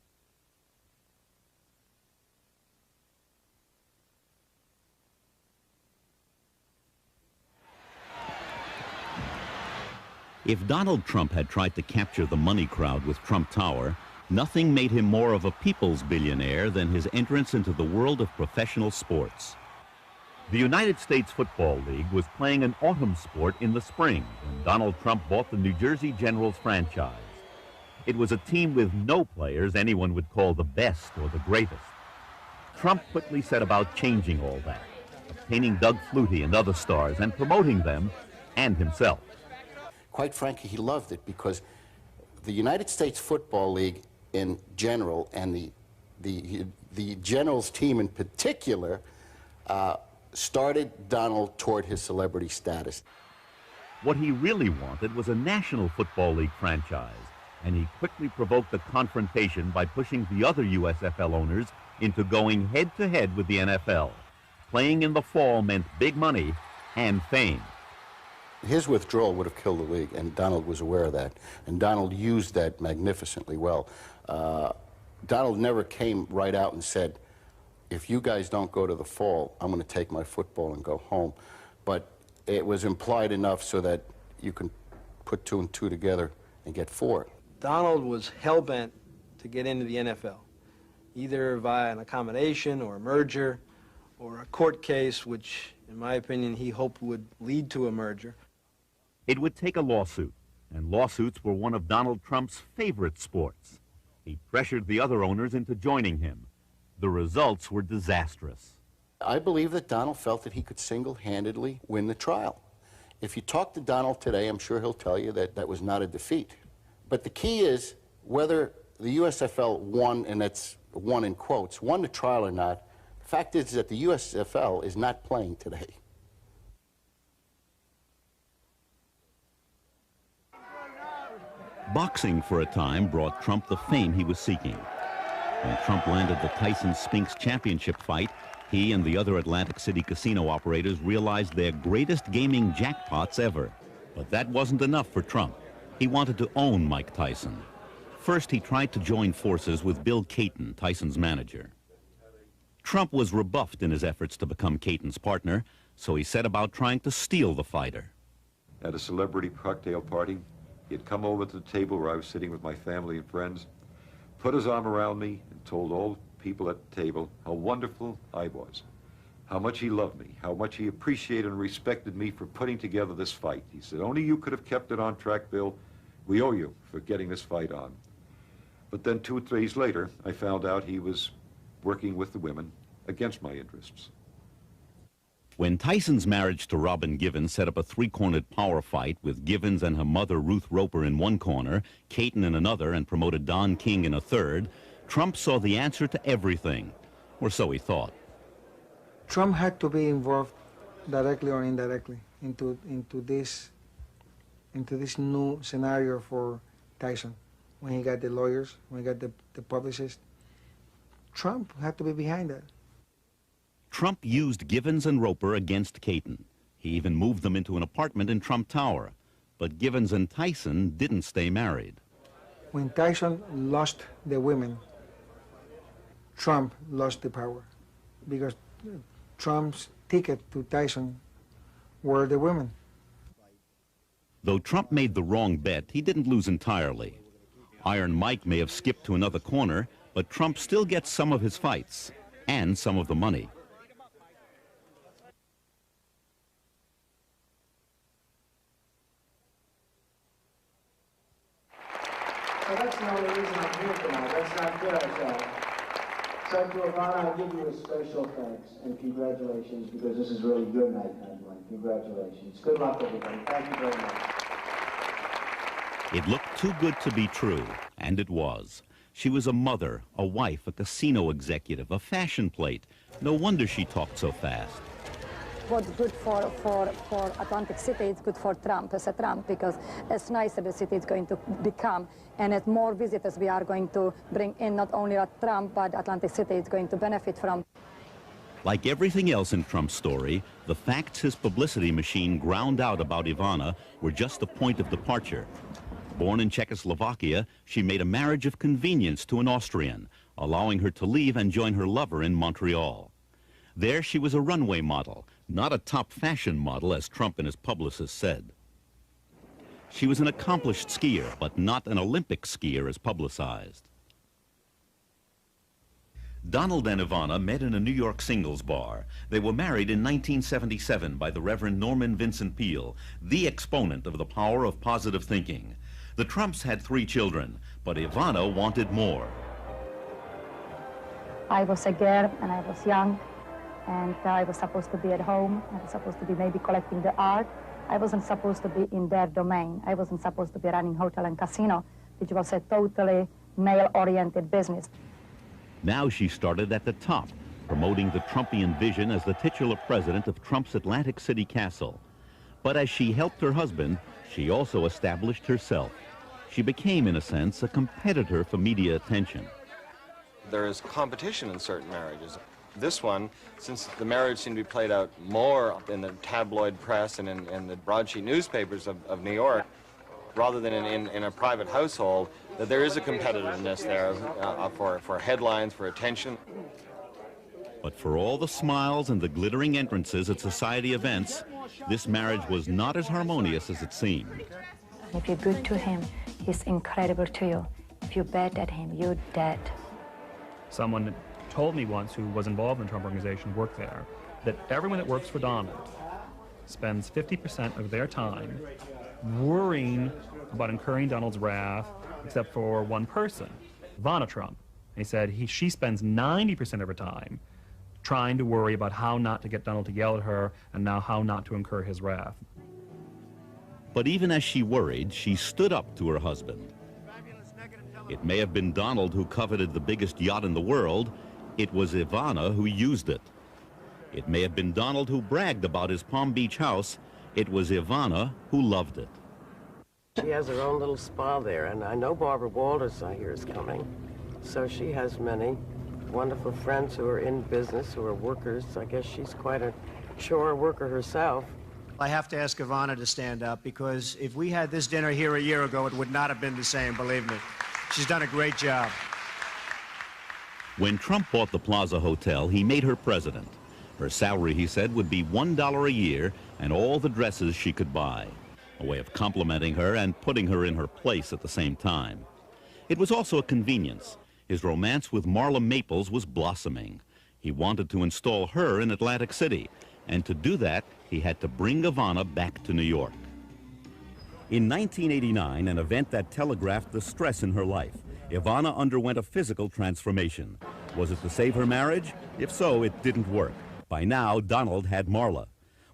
If Donald Trump had tried to capture the money crowd with Trump Tower, nothing made him more of a people's billionaire than his entrance into the world of professional sports. The United States Football League was playing an autumn sport in the spring when Donald Trump bought the New Jersey Generals franchise. It was a team with no players anyone would call the best or the greatest. Trump quickly set about changing all that, obtaining Doug Flutie and other stars and promoting them and himself. Quite frankly, he loved it because the United States Football League in general and the Generals team in particular started Donald toward his celebrity status. What he really wanted was a National Football League franchise, and he quickly provoked a confrontation by pushing the other USFL owners into going head-to-head with the NFL. Playing in the fall meant big money and fame. His withdrawal would have killed the league, and Donald was aware of that. And Donald used that magnificently well. Donald never came right out and said, if you guys don't go to the fall, I'm going to take my football and go home. But it was implied enough so that you can put 2 and 2 together and get 4. Donald was hell-bent to to get into the NFL, either via an accommodation or a merger or a court case, which, in my opinion, he hoped would lead to a merger. It would take a lawsuit, and lawsuits were one of Donald Trump's favorite sports. He pressured the other owners into joining him. The results were disastrous. I believe that Donald felt that he could single-handedly win the trial. If you talk to Donald today, I'm sure he'll tell you that that was not a defeat. But the key is whether the USFL won, and that's won in quotes, won the trial or not. The fact is that the USFL is not playing today. Boxing for a time brought Trump the fame he was seeking. When Trump landed the Tyson Spinks championship fight, he and the other Atlantic City casino operators realized their greatest gaming jackpots ever. But that wasn't enough for Trump. He wanted to own Mike Tyson. First, he tried to join forces with Bill Caton, Tyson's manager. Trump was rebuffed in his efforts to become Caton's partner, so he set about trying to steal the fighter. At a celebrity cocktail party, he had come over to the table where I was sitting with my family and friends, put his arm around me, and told all the people at the table how wonderful I was, how much he loved me, how much he appreciated and respected me for putting together this fight. He said, "Only you could have kept it on track, Bill. We owe you for getting this fight on." But then 2 days later, I found out he was working with the women against my interests. When Tyson's marriage to Robin Givens set up a three-cornered power fight with Givens and her mother Ruth Roper in one corner, Caton in another, and promoted Don King in a third, Trump saw the answer to everything, or so he thought. Trump had to be involved directly or indirectly into this new scenario for Tyson. When he got the lawyers, when he got the publicist, Trump had to be behind that. Trump used Givens and Roper against Caton. He even moved them into an apartment in Trump Tower. But Givens and Tyson didn't stay married. When Tyson lost the women, Trump lost the power, because Trump's ticket to Tyson were the women. Though Trump made the wrong bet, he didn't lose entirely. Iron Mike may have skipped to another corner, but Trump still gets some of his fights and some of the money. So that's the only reason I'm here tonight. Let's not kid ourselves. So to Ivana, I give you a special thanks and congratulations, because this is really your night, Madeline. Congratulations. Good luck, everybody. Thank you very much. It looked too good to be true, and it was. She was a mother, a wife, a casino executive, a fashion plate. No wonder she talked so fast. What's good for Atlantic City, it's good for Trump, as a Trump, because as nicer the city is going to become, and as more visitors we are going to bring in, not only at Trump, but Atlantic City is going to benefit from. Like everything else in Trump's story, the facts his publicity machine ground out about Ivana were just the point of departure. Born in Czechoslovakia, she made a marriage of convenience to an Austrian, allowing her to leave and join her lover in Montreal. There she was a runway model, not a top fashion model, as Trump and his publicist said. She was an accomplished skier, but not an Olympic skier as publicized. Donald and Ivana met in a New York singles bar. They were married in 1977 by the Reverend Norman Vincent Peale, the exponent of the power of positive thinking. The Trumps had 3 children, but Ivana wanted more. I was a girl and I was young, and I was supposed to be at home. I was supposed to be maybe collecting the art. I wasn't supposed to be in their domain. I wasn't supposed to be running hotel and casino, which was a totally male-oriented business. Now she started at the top, promoting the Trumpian vision as the titular president of Trump's Atlantic City castle. But as she helped her husband, she also established herself. She became, in a sense, a competitor for media attention. There is competition in certain marriages. This one, since the marriage seemed to be played out more in the tabloid press and in the broadsheet newspapers of New York, rather than in a private household, that there is a competitiveness there for headlines, for attention. But for all the smiles and the glittering entrances at society events, this marriage was not as harmonious as it seemed. If you're good to him, he's incredible to you. If you bet at him, you're dead. Someone told me once, who was involved in the Trump organization, worked there, that everyone that works for Donald spends 50% of their time worrying about incurring Donald's wrath, except for one person, Ivana Trump. And he said she spends 90% of her time trying to worry about how not to get Donald to yell at her and now how not to incur his wrath. But even as she worried, she stood up to her husband. It may have been Donald who coveted the biggest yacht in the world. It was Ivana who used it. It may have been Donald who bragged about his Palm Beach house. It was Ivana who loved it. She has her own little spa there, and I know Barbara Walters, I hear, is coming. So she has many wonderful friends who are in business, who are workers. I guess she's quite a chore worker herself. I have to ask Ivana to stand up, because if we had this dinner here a year ago, it would not have been the same, believe me. She's done a great job. When Trump bought the Plaza Hotel, he made her president. Her salary, he said, would be $1 a year and all the dresses she could buy. A way of complimenting her and putting her in her place at the same time. It was also a convenience. His romance with Marla Maples was blossoming. He wanted to install her in Atlantic City, and to do that, he had to bring Ivana back to New York. In 1989, an event that telegraphed the stress in her life, Ivana underwent a physical transformation. Was it to save her marriage? If so, it didn't work. By now, Donald had Marla.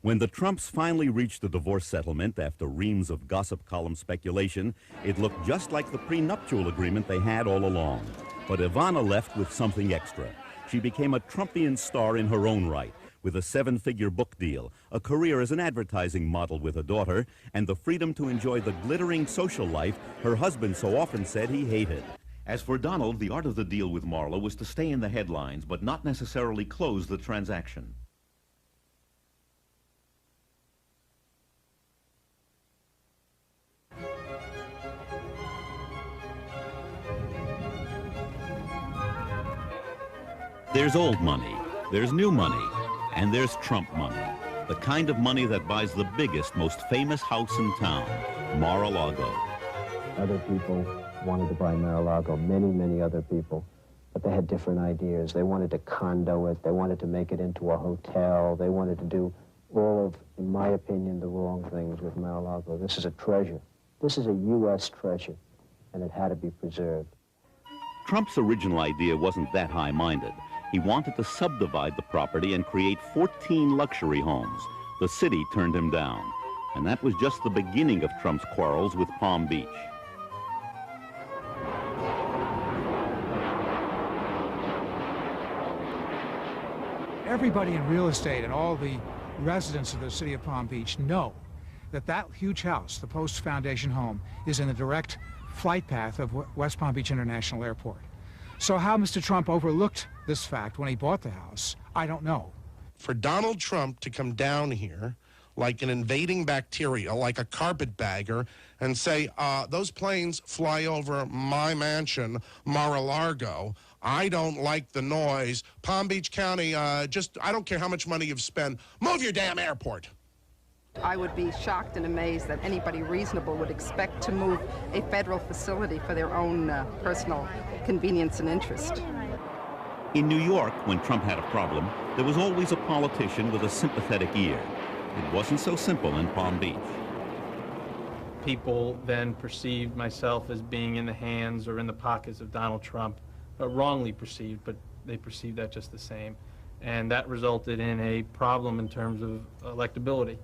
When the Trumps finally reached a divorce settlement after reams of gossip column speculation, it looked just like the prenuptial agreement they had all along. But Ivana left with something extra. She became a Trumpian star in her own right, with a 7-figure book deal, a career as an advertising model with a daughter, and the freedom to enjoy the glittering social life her husband so often said he hated. As for Donald, the art of the deal with Marla was to stay in the headlines, but not necessarily close the transaction. There's old money, there's new money, and there's Trump money. The kind of money that buys the biggest, most famous house in town, Mar-a-Lago. Other people wanted to buy Mar-a-Lago, many other people, but they had different ideas. They wanted to condo it, they wanted to make it into a hotel, they wanted to do all of, in my opinion, the wrong things with Mar-a-Lago. This is a treasure. This is a U.S. treasure, and it had to be preserved. Trump's original idea wasn't that high-minded. He wanted to subdivide the property and create 14 luxury homes. The city turned him down. And that was just the beginning of Trump's quarrels with Palm Beach. Everybody in real estate and all the residents of the city of Palm Beach know that that huge house, the Post Foundation home, is in the direct flight path of West Palm Beach International Airport. So how Mr. Trump overlooked this fact when he bought the house, I don't know. For Donald Trump to come down here like an invading bacteria, like a carpetbagger, and say, those planes fly over my mansion, Mar-a-Lago. I don't like the noise. Palm Beach County, I don't care how much money you've spent. Move your damn airport. I would be shocked and amazed that anybody reasonable would expect to move a federal facility for their own personal convenience and interest. In New York, when Trump had a problem, there was always a politician with a sympathetic ear. It wasn't so simple in Palm Beach. People then perceived myself as being in the hands or in the pockets of Donald Trump, wrongly perceived, but they perceived that just the same. And that resulted in a problem in terms of electability.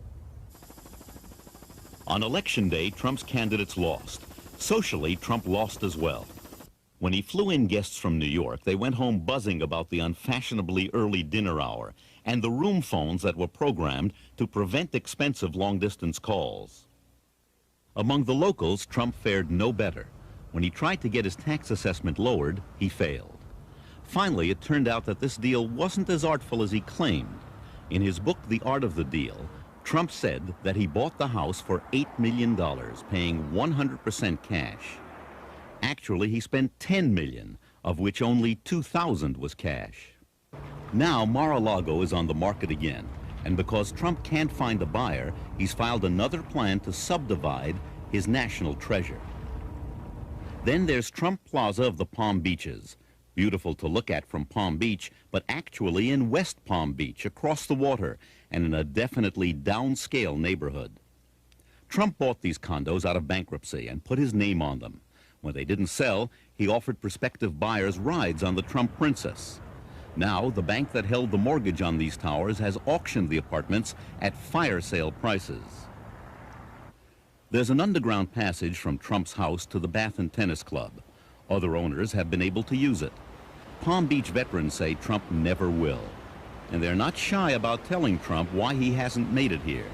On election day, Trump's candidates lost. Socially, Trump lost as well. When he flew in guests from New York, they went home buzzing about the unfashionably early dinner hour and the room phones that were programmed to prevent expensive long-distance calls. Among the locals, Trump fared no better. When he tried to get his tax assessment lowered, he failed. Finally, it turned out that this deal wasn't as artful as he claimed. In his book, The Art of the Deal, Trump said that he bought the house for $8 million, paying 100% cash. Actually, he spent $10 million, of which only $2,000 was cash. Now, Mar-a-Lago is on the market again, and because Trump can't find a buyer, he's filed another plan to subdivide his national treasure. Then there's Trump Plaza of the Palm Beaches. Beautiful to look at from Palm Beach, but actually in West Palm Beach, across the water, and in a definitely downscale neighborhood. Trump bought these condos out of bankruptcy and put his name on them. When they didn't sell, he offered prospective buyers rides on the Trump Princess. Now, the bank that held the mortgage on these towers has auctioned the apartments at fire sale prices. There's an underground passage from Trump's house to the Bath and Tennis Club. Other owners have been able to use it. Palm Beach veterans say Trump never will. And they're not shy about telling Trump why he hasn't made it here.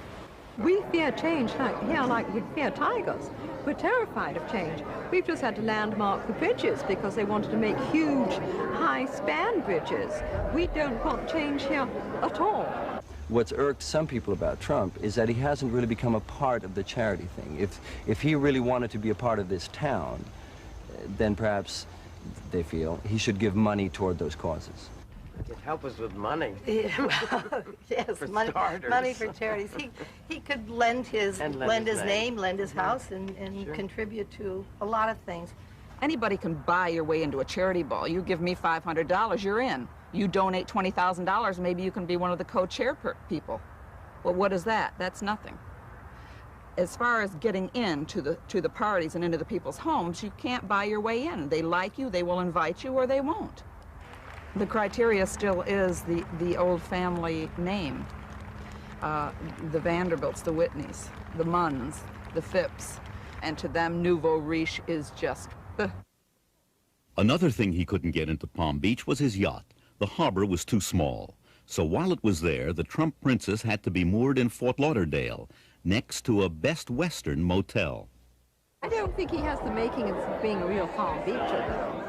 We fear change like we fear tigers. We're terrified of change. We've just had to landmark the bridges because they wanted to make huge, high-span bridges. We don't want change here at all. What's irked some people about Trump is that he hasn't really become a part of the charity thing. If he really wanted to be a part of this town, then perhaps, they feel, he should give money toward those causes. He'd help us with money. Yes, For money, starters. money for charities. He could lend his name. lend his house, and Sure. contribute to a lot of things. Anybody can buy your way into a charity ball. You give me $500, you're in. You donate $20,000, maybe you can be one of the co-chair people. Well, what is that? That's nothing. As far as getting in to the parties and into the people's homes, you can't buy your way in. They like you, they will invite you, or they won't. The criteria still is the old family name. The Vanderbilts, the Whitneys, the Munns, the Phipps, and to them, nouveau riche is just Another thing he couldn't get into Palm Beach was his yacht. The harbor was too small. So while it was there, the Trump Princess had to be moored in Fort Lauderdale, next to a Best Western motel. I don't think he has the makings of being a real Palm Beacher, though.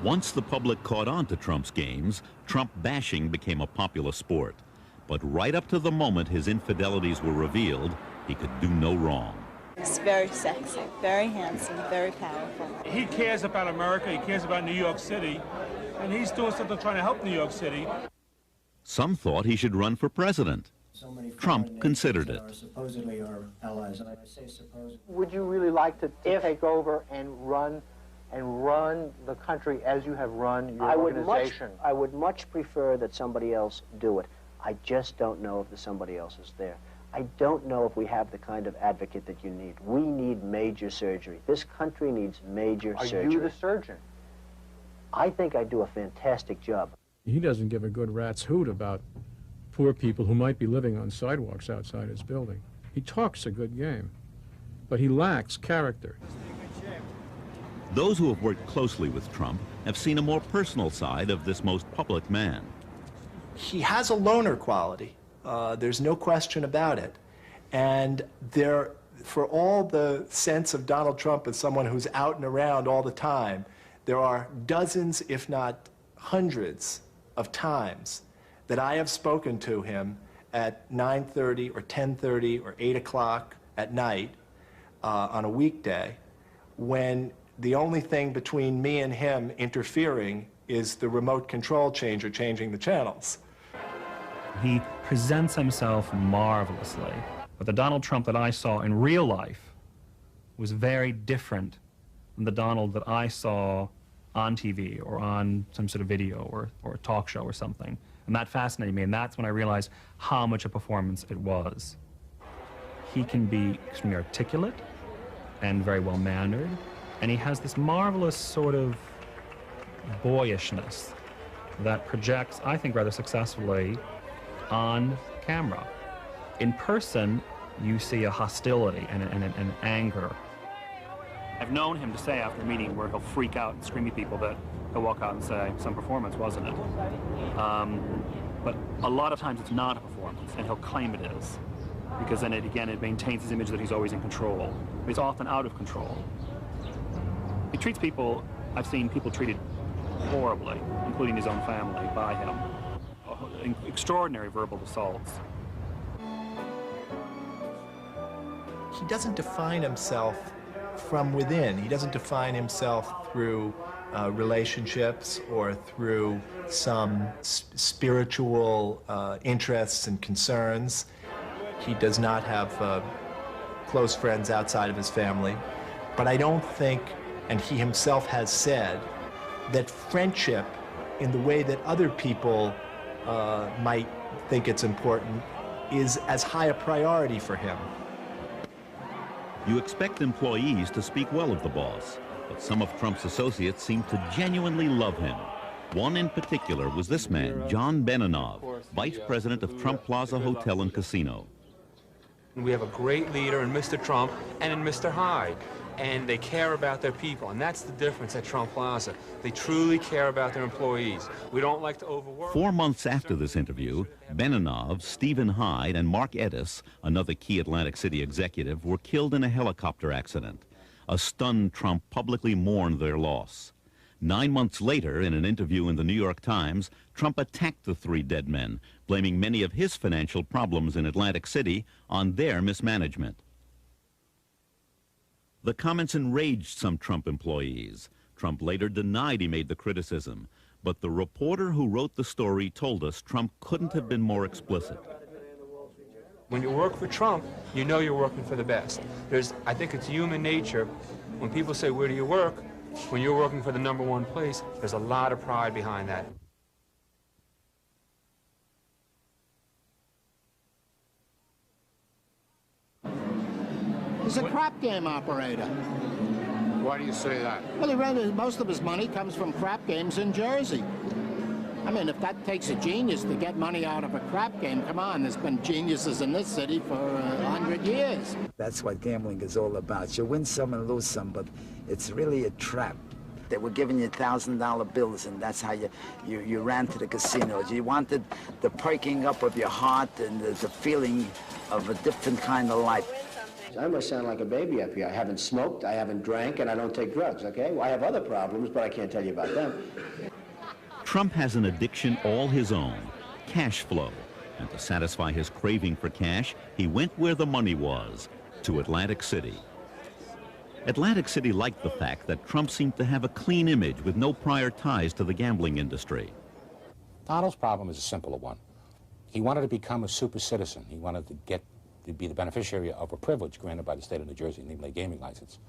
Once the public caught on to Trump's games, Trump bashing became a popular sport. But right up to the moment his infidelities were revealed, he could do no wrong. He's very sexy, very handsome, very powerful. He cares about America, he cares about New York City, and he's doing something trying to help New York City. Some thought he should run for president. Trump considered it. Supposedly our allies, and I say supposedly. Would you really like to take over and run the country as you have run your organization? I would much prefer that somebody else do it. I just don't know if the somebody else is there. I don't know if we have the kind of advocate that you need. We need major surgery. This country needs major surgery. Are you the surgeon? I think I do a fantastic job. He doesn't give a good rat's hoot about poor people who might be living on sidewalks outside his building. He talks a good game, but he lacks character. Those who have worked closely with Trump have seen a more personal side of this most public man. He has a loner quality. There's no question about it. And for all the sense of Donald Trump as someone who's out and around all the time, there are dozens, if not hundreds, of times that I have spoken to him at 9:30 or 10:30 or 8 o'clock at night on a weekday, when the only thing between me and him interfering is the remote control changer changing the channels. He presents himself marvelously. But the Donald Trump that I saw in real life was very different than the Donald that I saw on TV or on some sort of video or a talk show or something. And that fascinated me, and that's when I realized how much a performance it was. He can be extremely articulate and very well-mannered, and he has this marvelous sort of boyishness that projects, I think, rather successfully on camera. In person, you see a hostility and an anger. I've known him to say after a meeting where he'll freak out and scream at people that he'll walk out and say, some performance, wasn't it? But a lot of times it's not a performance, and he'll claim it is. Because then, it maintains his image that he's always in control. But he's often out of control. He treats people, I've seen people treated horribly, including his own family, by him. Extraordinary verbal assaults. he doesn't define himself from within. He doesn't define himself through relationships or through some spiritual interests and concerns. He does not have close friends outside of his family. But I don't think, and he himself has said, that friendship in the way that other people might think it's important is as high a priority for him. You expect employees to speak well of the boss, but some of Trump's associates seem to genuinely love him. One in particular was this man, John Beninoff, vice president of Trump Plaza Hotel and Casino. We have a great leader in Mr. Trump and in Mr. Hyde, and they care about their people, and that's the difference at Trump Plaza. They truly care about their employees. We don't like to overwork. 4 months after this interview, Beninoff, Stephen Hyde, and Mark Edis, another key Atlantic City executive, were killed in a helicopter accident. A stunned Trump publicly mourned their loss. 9 months later, in an interview in the New York Times, Trump attacked the 3 dead men, blaming many of his financial problems in Atlantic City on their mismanagement. The comments enraged some Trump employees. Trump later denied he made the criticism, but the reporter who wrote the story told us Trump couldn't have been more explicit. When you work for Trump, you know you're working for the best. I think it's human nature. When people say, where do you work? When you're working for the #1 place, there's a lot of pride behind that. He's a crap game operator. Why do you say that? Well, most of his money comes from crap games in Jersey. I mean, if that takes a genius to get money out of a crap game, come on, there's been geniuses in this city for 100 years. That's what gambling is all about. You win some and lose some, but it's really a trap. They were giving you $1,000 bills, and that's how you ran to the casinos. You wanted the perking up of your heart and the feeling of a different kind of life. I must sound like a baby up here. I haven't smoked, I haven't drank, and I don't take drugs, okay? Well, I have other problems, but I can't tell you about them. Trump has an addiction all his own, cash flow. And to satisfy his craving for cash, he went where the money was, to Atlantic City. Atlantic City liked the fact that Trump seemed to have a clean image with no prior ties to the gambling industry. Donald's problem is a simpler one. He wanted to become a super citizen. He wanted to be the beneficiary of a privilege granted by the state of New Jersey, namely a gaming license.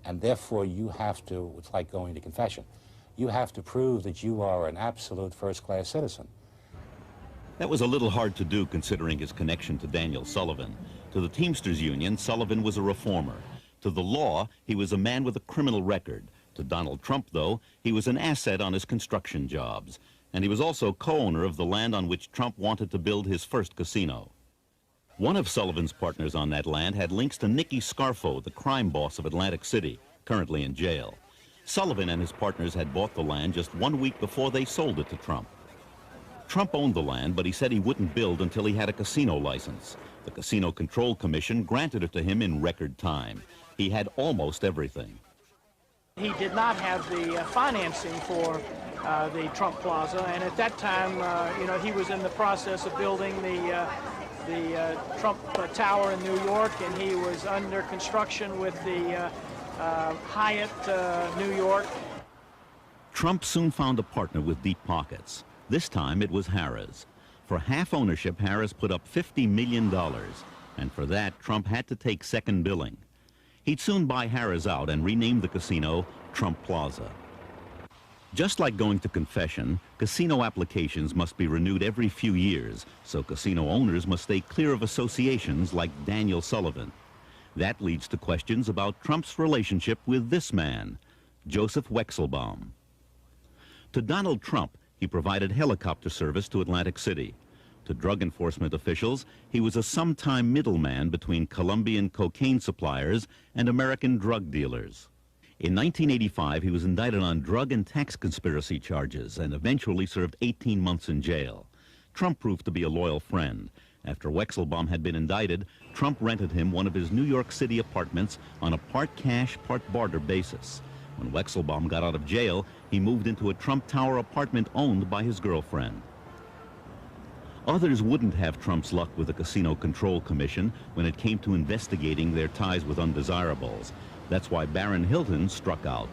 And therefore you have to, it's like going to confession, you have to prove that you are an absolute first-class citizen. That was a little hard to do considering his connection to Daniel Sullivan. To the Teamsters Union, Sullivan was a reformer. To the law, he was a man with a criminal record. To Donald Trump, though, he was an asset on his construction jobs. And he was also co-owner of the land on which Trump wanted to build his first casino. One of Sullivan's partners on that land had links to Nicky Scarfo, the crime boss of Atlantic City, currently in jail. Sullivan and his partners had bought the land just 1 week before they sold it to Trump. Trump owned the land, but he said he wouldn't build until he had a casino license. The Casino Control Commission granted it to him in record time. He had almost everything. He did not have the financing for the Trump Plaza, and at that time, he was in the process of building the Trump Tower in New York, and he was under construction with the Hyatt New York. Trump soon found a partner with deep pockets. This time it was Harrah's. For half ownership, Harrah's put up $50 million, and for that, Trump had to take second billing. He'd soon buy Harrah's out and rename the casino Trump Plaza. Just like going to confession, casino applications must be renewed every few years, so casino owners must stay clear of associations like Daniel Sullivan. That leads to questions about Trump's relationship with this man, Joseph Wexelbaum. To Donald Trump, he provided helicopter service to Atlantic City. To drug enforcement officials, he was a sometime middleman between Colombian cocaine suppliers and American drug dealers. In 1985, he was indicted on drug and tax conspiracy charges and eventually served 18 months in jail. Trump proved to be a loyal friend. After Wexelbaum had been indicted, Trump rented him one of his New York City apartments on a part cash, part barter basis. When Wexelbaum got out of jail, he moved into a Trump Tower apartment owned by his girlfriend. Others wouldn't have Trump's luck with the Casino Control Commission when it came to investigating their ties with undesirables. That's why Baron Hilton struck out.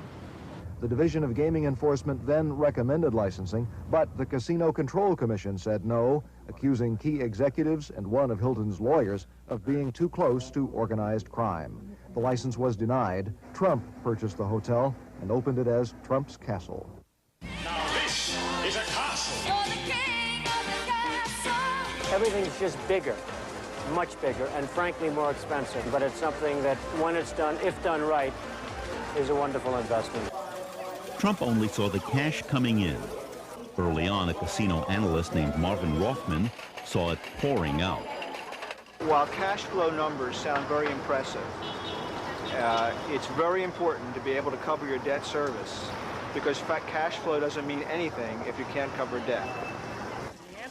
The Division of Gaming Enforcement then recommended licensing, but the Casino Control Commission said no, accusing key executives and one of Hilton's lawyers of being too close to organized crime. The license was denied. Trump purchased the hotel and opened it as Trump's Castle. Now this is a castle. Everything's just bigger, much bigger, and frankly more expensive. But it's something that, when it's done, if done right, is a wonderful investment. Trump only saw the cash coming in. Early on, a casino analyst named Marvin Rothman saw it pouring out. While cash flow numbers sound very impressive, it's very important to be able to cover your debt service, because cash flow doesn't mean anything if you can't cover debt.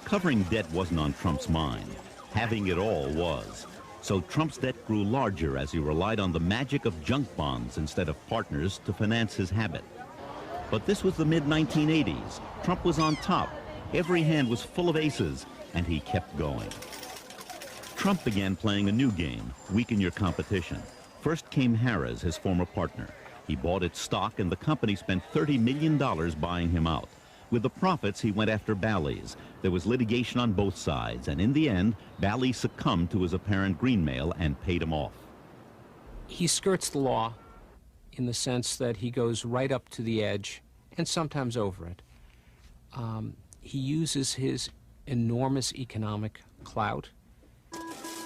Covering debt wasn't on Trump's mind. Having it all was. So Trump's debt grew larger as he relied on the magic of junk bonds instead of partners to finance his habit. But this was the mid-1980s. Trump was on top. Every hand was full of aces, and he kept going. Trump began playing a new game, weaken your competition. First came Harrah's, his former partner. He bought its stock, and the company spent $30 million buying him out. With the profits, he went after Bally's. There was litigation on both sides, and in the end, Bally succumbed to his apparent greenmail and paid him off. He skirts the law in the sense that he goes right up to the edge and sometimes over it. He uses his enormous economic clout.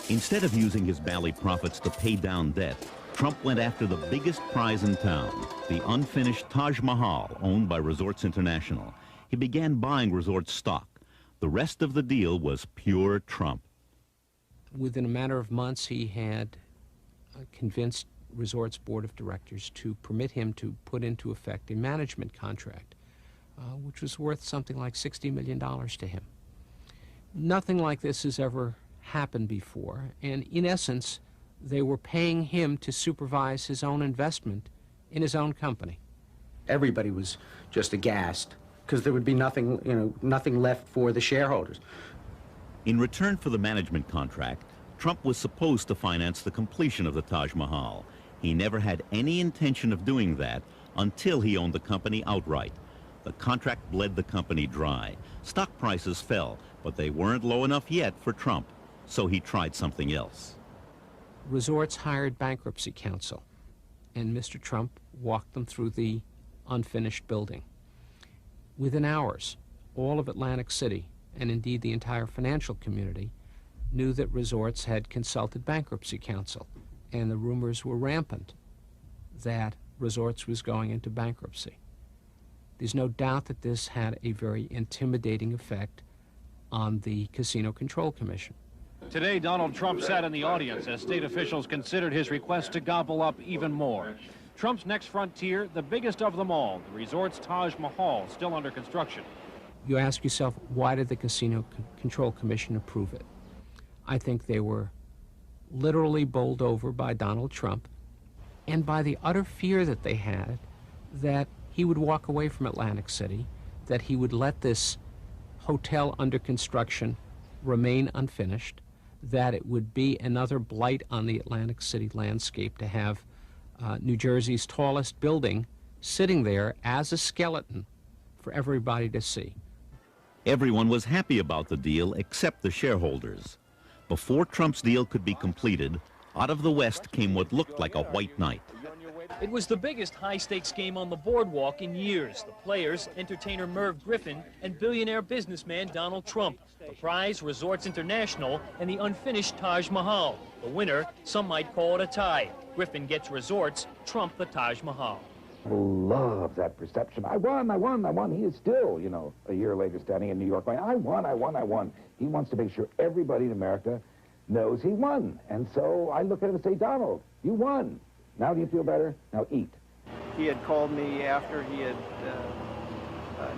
Instead of using his Bally profits to pay down debt, Trump went after the biggest prize in town, the unfinished Taj Mahal, owned by Resorts International. He began buying resort stock. The rest of the deal was pure Trump. Within a matter of months, he had convinced Resort's board of directors to permit him to put into effect a management contract, which was worth something like $60 million to him. Nothing like this has ever happened before, and in essence, they were paying him to supervise his own investment in his own company. Everybody was just aghast, because there would be nothing, nothing left for the shareholders. In return for the management contract, Trump was supposed to finance the completion of the Taj Mahal. He never had any intention of doing that until he owned the company outright. The contract bled the company dry. Stock prices fell, but they weren't low enough yet for Trump, so he tried something else. Resorts hired bankruptcy counsel, and Mr. Trump walked them through the unfinished building. Within hours, all of Atlantic City, and indeed the entire financial community, knew that Resorts had consulted bankruptcy counsel, and the rumors were rampant that Resorts was going into bankruptcy. There's no doubt that this had a very intimidating effect on the Casino Control Commission. Today, Donald Trump sat in the audience as state officials considered his request to gobble up even more. Trump's next frontier, the biggest of them all, the Resort's Taj Mahal, still under construction. You ask yourself, why did the Casino Control Commission approve it? I think they were literally bowled over by Donald Trump and by the utter fear that they had that he would walk away from Atlantic City, that he would let this hotel under construction remain unfinished, that it would be another blight on the Atlantic City landscape to have New Jersey's tallest building sitting there as a skeleton for everybody to see. Everyone was happy about the deal except the shareholders. Before Trump's deal could be completed, out of the West came what looked like a white knight. It was the biggest high-stakes game on the boardwalk in years. The players, entertainer Merv Griffin and billionaire businessman Donald Trump. The prize, Resorts International, and the unfinished Taj Mahal. The winner, some might call it a tie. Griffin gets Resorts, Trump the Taj Mahal. Love that perception. I won. He is still, a year later standing in New York going, I won. He wants to make sure everybody in America knows he won. And so I look at him and say, Donald, you won. Now do you feel better? Now eat. He had called me after he had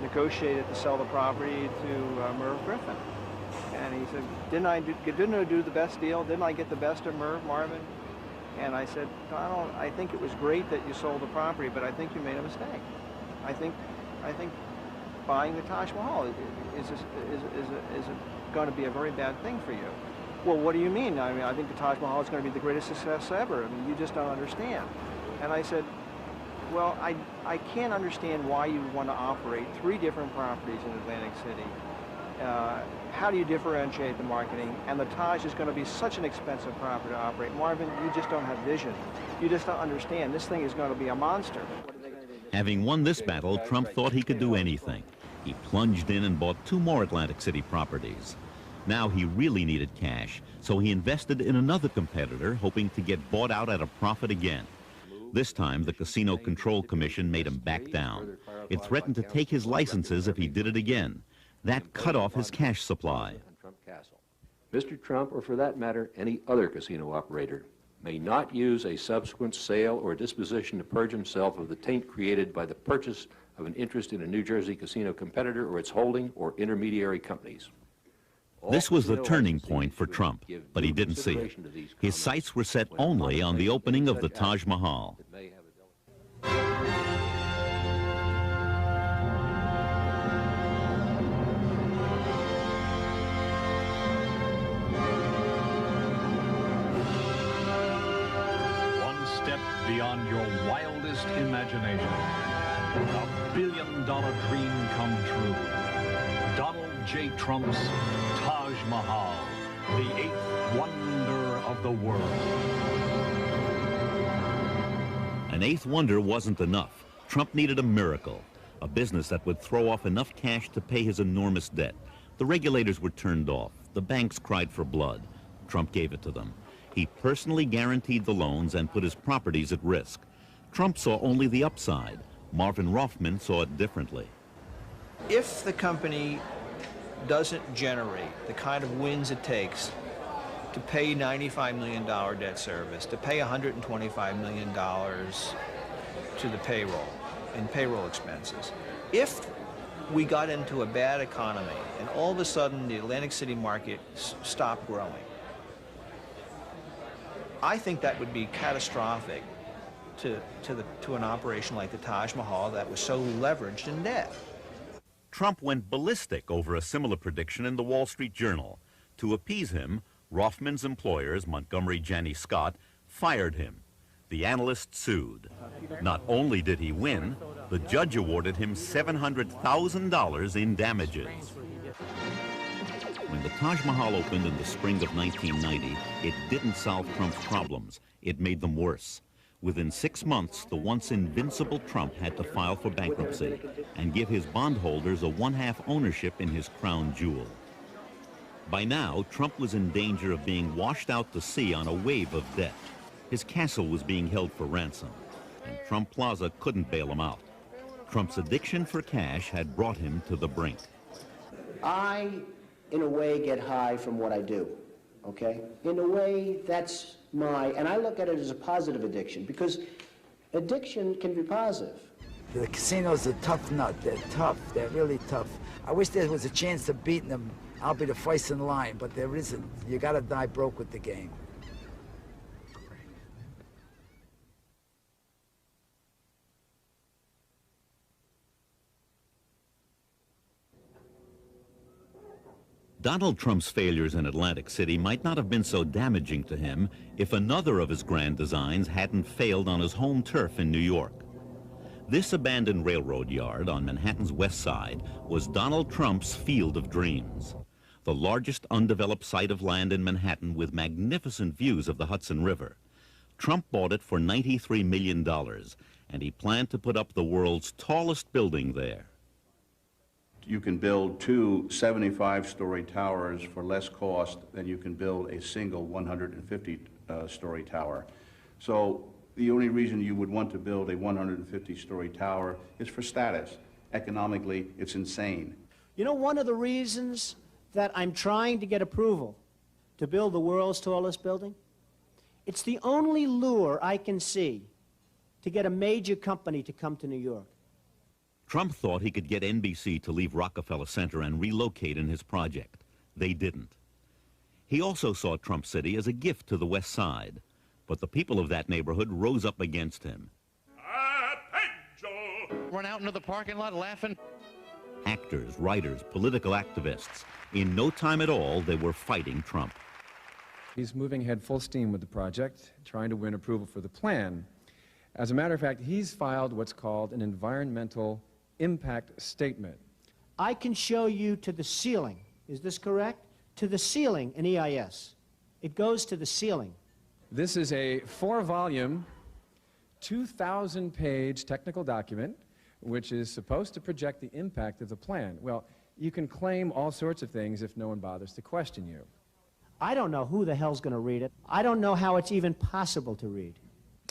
negotiated to sell the property to Merv Griffin. And he said, didn't I do the best deal? Didn't I get the best of Marvin? And I said, Donald, I think it was great that you sold the property, but I think you made a mistake. I think buying the Taj Mahal is going to be a very bad thing for you. Well, what do you mean? I mean, I think the Taj Mahal is going to be the greatest success ever. I mean, you just don't understand. And I said, well, I can't understand why you want to operate 3 different properties in Atlantic City. How do you differentiate the marketing? And the Taj is going to be such an expensive property to operate. Marvin, you just don't have vision. You just don't understand. This thing is going to be a monster. Having won this battle, Trump thought he could do anything. He plunged in and bought 2 more Atlantic City properties. Now he really needed cash, so he invested in another competitor, hoping to get bought out at a profit again. This time, the Casino Control Commission made him back down. It threatened to take his licenses if he did it again. That cut off his cash supply. Mr. Trump, or for that matter, any other casino operator, may not use a subsequent sale or disposition to purge himself of the taint created by the purchase of an interest in a New Jersey casino competitor or its holding or intermediary companies. This was the turning point for Trump, but he didn't see it. His sights were set only on the opening of the Taj Mahal. One step beyond your wildest imagination. A billion-dollar dream come true. Donald J. Trump's Taj Mahal, the 8th wonder of the world. An 8th wonder wasn't enough. Trump needed a miracle, a business that would throw off enough cash to pay his enormous debt. The regulators were turned off. The banks cried for blood. Trump gave it to them. He personally guaranteed the loans and put his properties at risk. Trump saw only the upside. Marvin Roffman saw it differently. If the company doesn't generate the kind of wins it takes to pay $95 million debt service, to pay $125 million to the payroll and payroll expenses, if we got into a bad economy and all of a sudden the Atlantic City market stopped growing, I think that would be catastrophic to an operation like the Taj Mahal that was so leveraged in debt. Trump went ballistic over a similar prediction in the Wall Street Journal. To appease him, Roffman's employers, Montgomery Janney Scott, fired him. The analyst sued. Not only did he win, the judge awarded him $700,000 in damages. When the Taj Mahal opened in the spring of 1990, it didn't solve Trump's problems. It made them worse. Within 6 months, the once invincible Trump had to file for bankruptcy and give his bondholders a 1/2 ownership in his crown jewel. By now, Trump was in danger of being washed out to sea on a wave of debt. His castle was being held for ransom, and Trump Plaza couldn't bail him out. Trump's addiction for cash had brought him to the brink. I, in a way, get high from what I do, okay? In a way, that's and I look at it as a positive addiction, because addiction can be positive. The casinos are tough nut. They're tough. They're really tough. I wish there was a chance of beating them. I'll be the first in line, but there isn't. You gotta die broke with the game. Donald Trump's failures in Atlantic City might not have been so damaging to him if another of his grand designs hadn't failed on his home turf in New York. This abandoned railroad yard on Manhattan's west side was Donald Trump's Field of Dreams, the largest undeveloped site of land in Manhattan with magnificent views of the Hudson River. Trump bought it for $93 million, and he planned to put up the world's tallest building there. You can build 2 75-story towers for less cost than you can build a single 150-story tower. So the only reason you would want to build a 150-story tower is for status. Economically, it's insane. You know, one of the reasons that I'm trying to get approval to build the world's tallest building, it's the only lure I can see to get a major company to come to New York. Trump thought he could get NBC to leave Rockefeller Center and relocate in his project. They didn't. He also saw Trump City as a gift to the West Side, but the people of that neighborhood rose up against him. Run out into the parking lot laughing. actors, writers, political activists. In no time at all, they were fighting Trump. He's moving ahead full steam with the project, trying to win approval for the plan. As a matter of fact, he's filed what's called an environmental impact statement. I can show you to the ceiling. Is this correct? To the ceiling in EIS. It goes to the ceiling. This is a 4-volume, 2,000-page technical document which is supposed to project the impact of the plan. Well, you can claim all sorts of things if no one bothers to question you. I don't know who the hell's going to read it. I don't know how it's even possible to read.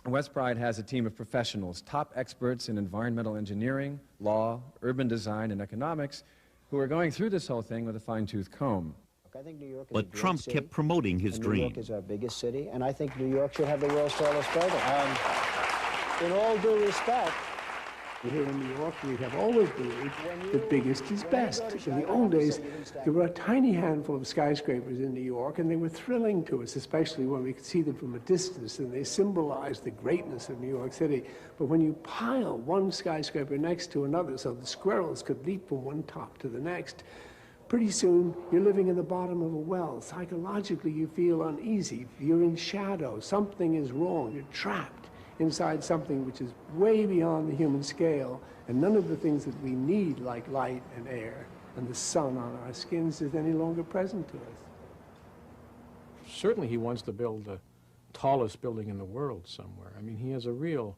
West Pride has a team of professionals, top experts in environmental engineering, law, urban design, and economics, who are going through this whole thing with a fine-tooth comb. I think New York is But Trump kept promoting his dream. New York is our biggest city, and I think New York should have the world's tallest building. In all due respect, here in New York, we have always believed that biggest is best. In the old days, there were a tiny handful of skyscrapers in New York, and they were thrilling to us, especially when we could see them from a distance, and they symbolized the greatness of New York City. But when you pile one skyscraper next to another so the squirrels could leap from one top to the next, pretty soon you're living in the bottom of a well. Psychologically, you feel uneasy. You're in shadow. Something is wrong. You're trapped inside something which is way beyond the human scale, and none of the things that we need, like light and air and the sun on our skins, is any longer present to us. Certainly he wants to build the tallest building in the world somewhere. I mean, he has a real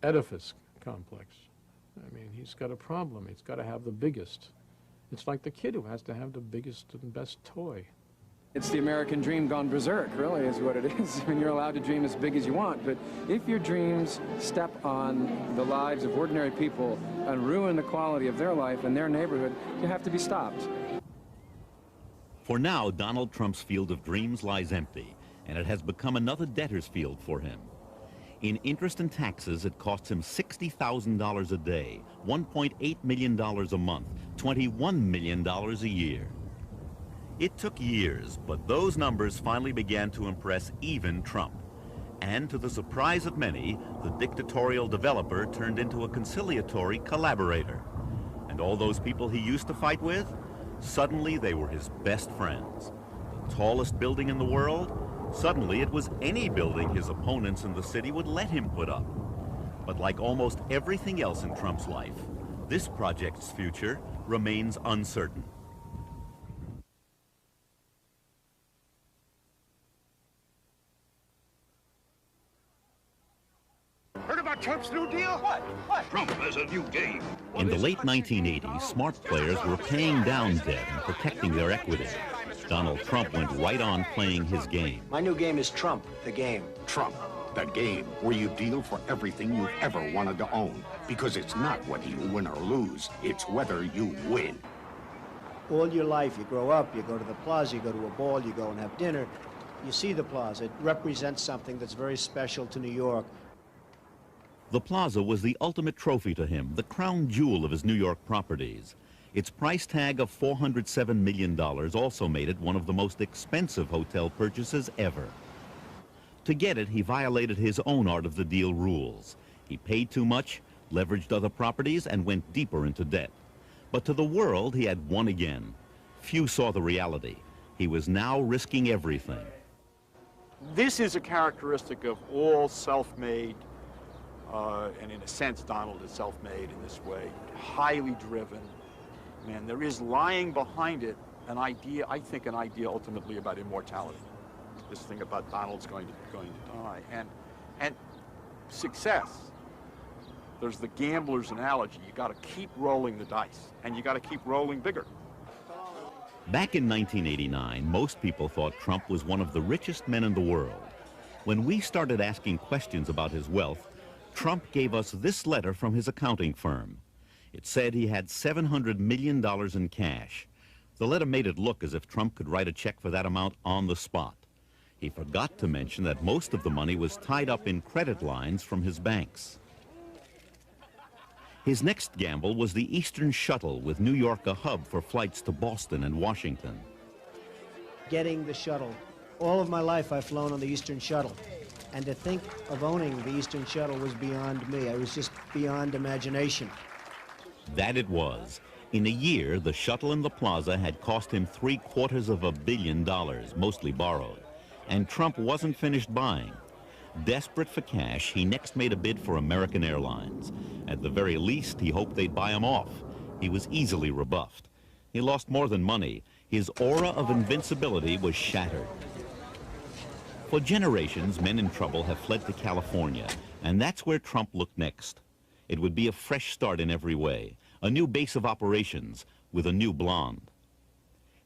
edifice complex. I mean, he's got a problem. He's got to have the biggest. It's like the kid who has to have the biggest and best toy. It's the American dream gone berserk, really, is what it is. I mean, you're allowed to dream as big as you want, but if your dreams step on the lives of ordinary people and ruin the quality of their life and their neighborhood, you have to be stopped. For now, Donald Trump's field of dreams lies empty, and it has become another debtor's field for him. In interest and taxes, it costs him $60,000 a day, $1.8 million a month, $21 million a year. It took years, but those numbers finally began to impress even Trump. And to the surprise of many, the dictatorial developer turned into a conciliatory collaborator. And all those people he used to fight with, suddenly they were his best friends. The tallest building in the world, suddenly it was any building his opponents in the city would let him put up. But like almost everything else in Trump's life, this project's future remains uncertain. Heard about Trump's new deal? What? Trump has a new game. In the late 1980s, smart players were paying down debt and protecting their equity. Donald Trump went right on playing his game. my new game is Trump, the game. Trump, the game where you deal for everything you've ever wanted to own. Because it's not whether you win or lose, it's whether you win. All your life, you grow up, you go to the plaza, you go to a ball, you go and have dinner. You see the plaza. It represents something that's very special to New York. The plaza was the ultimate trophy to him, the crown jewel of his New York properties. Its price tag of $407 million also made it one of the most expensive hotel purchases ever. To get it, he violated his own art of the deal rules. He paid too much, leveraged other properties, and went deeper into debt. But to the world, he had won again. Few saw the reality. He was now risking everything. This is a characteristic of all self-made, and in a sense, Donald is self-made in this way, highly driven. Man, there is lying behind it an idea, I think an idea ultimately about immortality. This thing about Donald's going to die. And success. There's the gambler's analogy. You got to keep rolling the dice, and you got to keep rolling bigger. Back in 1989, most people thought Trump was one of the richest men in the world. When we started asking questions about his wealth, Trump gave us this letter from his accounting firm. It said he had $700 million in cash. The letter made it look as if Trump could write a check for that amount on the spot. He forgot to mention that most of the money was tied up in credit lines from his banks. His next gamble was the Eastern Shuttle, with New York a hub for flights to Boston and Washington. Getting the shuttle. All of my life I've flown on the Eastern Shuttle. And to think of owning the Eastern Shuttle was beyond me. I was just beyond imagination. That it was. In a year, the shuttle and the plaza had cost him $750 million, mostly borrowed, and Trump wasn't finished buying. Desperate for cash, he next made a bid for American Airlines. At the very least, he hoped they'd buy him off. He was easily rebuffed. He lost more than money. His aura of invincibility was shattered. For generations, men in trouble have fled to California, and that's where Trump looked next. It would be a fresh start in every way, a new base of operations with a new blonde.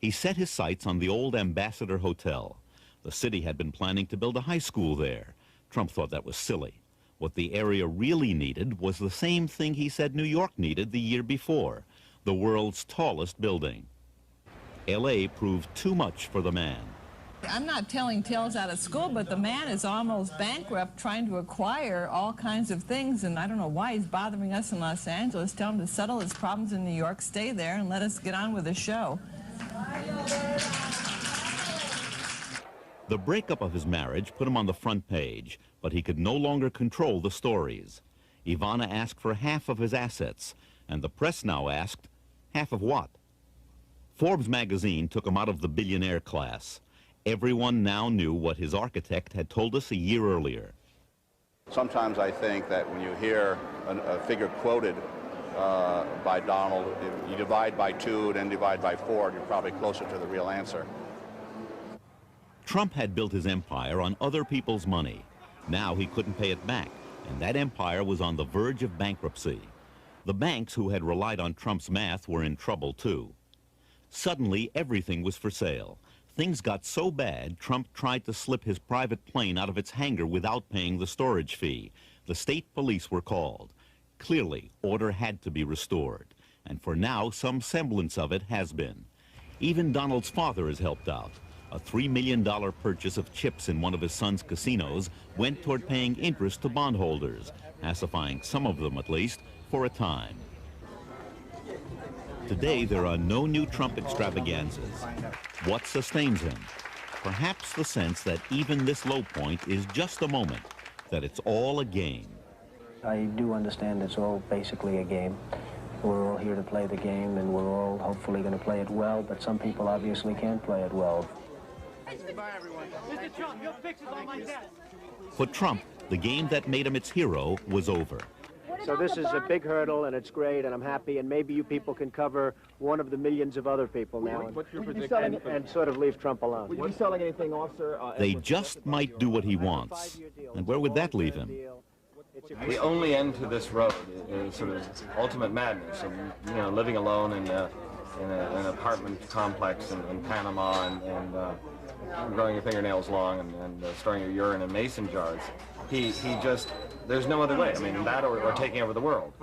He set his sights on the old Ambassador Hotel. The city had been planning to build a high school there. Trump thought that was silly. What the area really needed was the same thing he said New York needed the year before, the world's tallest building. L.A. proved too much for the man. I'm not telling tales out of school, but the man is almost bankrupt trying to acquire all kinds of things, and I don't know why he's bothering us in Los Angeles. Tell him to settle his problems in New York, stay there, and let us get on with the show. The breakup of his marriage put him on the front page, but he could no longer control the stories. Ivana asked for half of his assets, and the press now asked, half of what? Forbes magazine took him out of the billionaire class. Everyone now knew what his architect had told us a year earlier. Sometimes I think that when you hear a figure quoted by Donald, if you divide by 2, then divide by 4, you're probably closer to the real answer. Trump had built his empire on other people's money. Now he couldn't pay it back, and that empire was on the verge of bankruptcy. The banks who had relied on Trump's math were in trouble too. Suddenly, everything was for sale. Things got so bad, Trump tried to slip his private plane out of its hangar without paying the storage fee. The state police were called. Clearly, order had to be restored, and for now, some semblance of it has been. Even Donald's father has helped out. A $3 million purchase of chips in one of his son's casinos went toward paying interest to bondholders, pacifying some of them at least, for a time. Today, there are no new Trump extravaganzas. What sustains him? Perhaps the sense that even this low point is just a moment, that it's all a game. I do understand it's all basically a game. We're all here to play the game, and we're all hopefully going to play it well, but some people obviously can't play it well. Goodbye, everyone. Mr. Trump, your picture's on my desk. For Trump, the game that made him its hero was over. So this is a big hurdle, and it's great, and I'm happy, and maybe you people can cover one of the millions of other people now What's your prediction? and sort of leave Trump alone. Would you be selling anything off, sir? They just might do what he wants. And where would that leave him? The only end to this road is sort of ultimate madness, and living alone in an apartment complex in Panama and growing your fingernails long and storing your urine in mason jars. He just, there's no other way. I mean, that or taking over the world,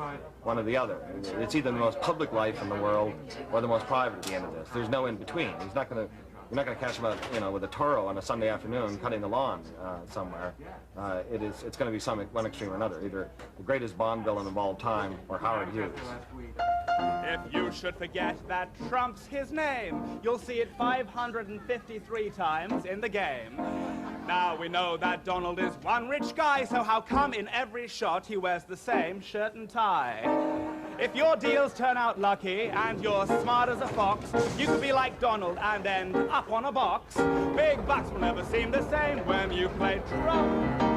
one or the other. It's either the most public life in the world or the most private at the end of this. There's no in between. He's not going to. You're not going to catch him out, with a Toro on a Sunday afternoon cutting the lawn somewhere. It's going to be one extreme or another, either the greatest Bond villain of all time or Howard Hughes. If you should forget that Trump's his name, you'll see it 553 times in the game. Now we know that Donald is one rich guy, so how come in every shot he wears the same shirt and tie? If your deals turn out lucky and you're smart as a fox, you could be like Donald and end up on a box. Big bucks will never seem the same when you play Trump.